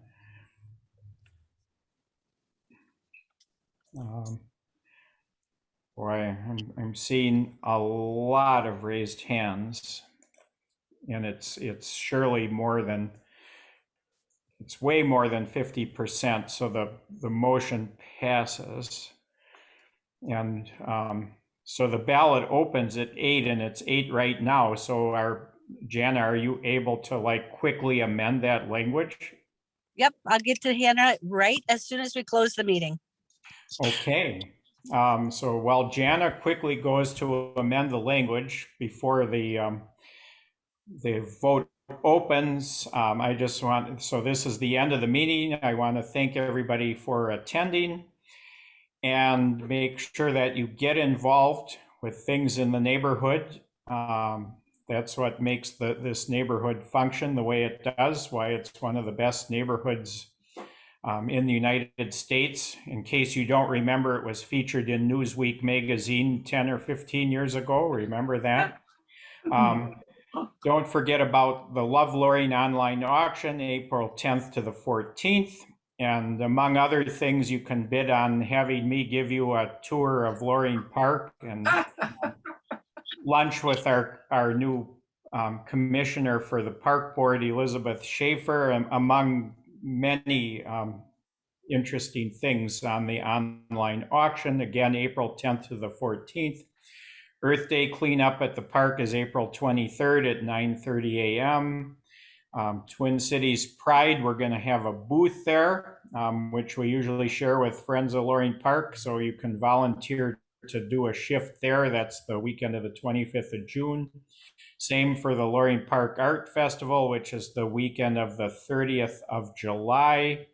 S1: Boy, I'm seeing a lot of raised hands, and it's surely it's way more than 50%. So the motion passes, and so the ballot opens at 8, and it's 8 right now. So Jana, are you able to quickly amend that language?
S3: Yep, I'll get to Hannah right as soon as we close the meeting.
S1: Okay. So while Jana quickly goes to amend the language before the vote opens, so this is the end of the meeting. I want to thank everybody for attending and make sure that you get involved with things in the neighborhood. That's what makes this neighborhood function the way it does, why it's one of the best neighborhoods in the United States. In case you don't remember, it was featured in Newsweek magazine 10 or 15 years ago. Remember that? Don't forget about the Love Loring online auction, April 10th to the 14th. And among other things, you can bid on having me give you a tour of Loring Park and lunch with our new commissioner for the park board, Elizabeth Schaefer, among many interesting things on the online auction. Again, April 10th to the 14th. Earth Day cleanup at the park is April 23rd at 9:30 a.m. Twin Cities Pride, we're going to have a booth there, which we usually share with Friends of Loring Park. So you can volunteer to do a shift there. That's the weekend of the 25th of June. Same for the Loring Park Art Festival, which is the weekend of the 30th of July.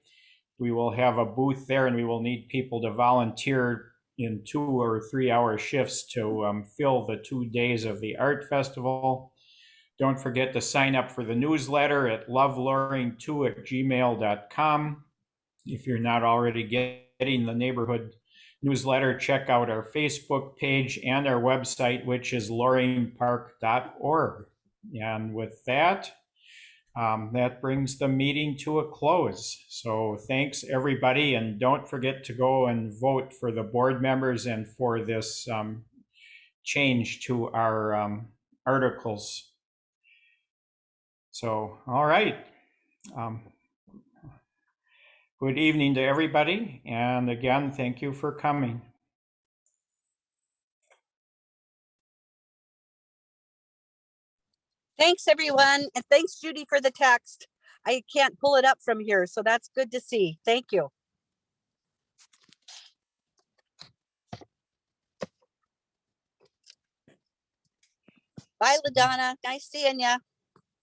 S1: We will have a booth there, and we will need people to volunteer in 2 or 3 hour shifts to fill the 2 days of the art festival. Don't forget to sign up for the newsletter at loveloring2@gmail.com. If you're not already getting the neighborhood newsletter, check out our Facebook page and our website, which is loringpark.org. And with that, that brings the meeting to a close. So thanks, everybody. And don't forget to go and vote for the board members and for this change to our articles. So, all right. Good evening to everybody. And again, thank you for coming.
S3: Thanks, everyone. And thanks, Judy, for the text. I can't pull it up from here, so that's good to see. Thank you. Bye, LaDonna. Nice seeing ya.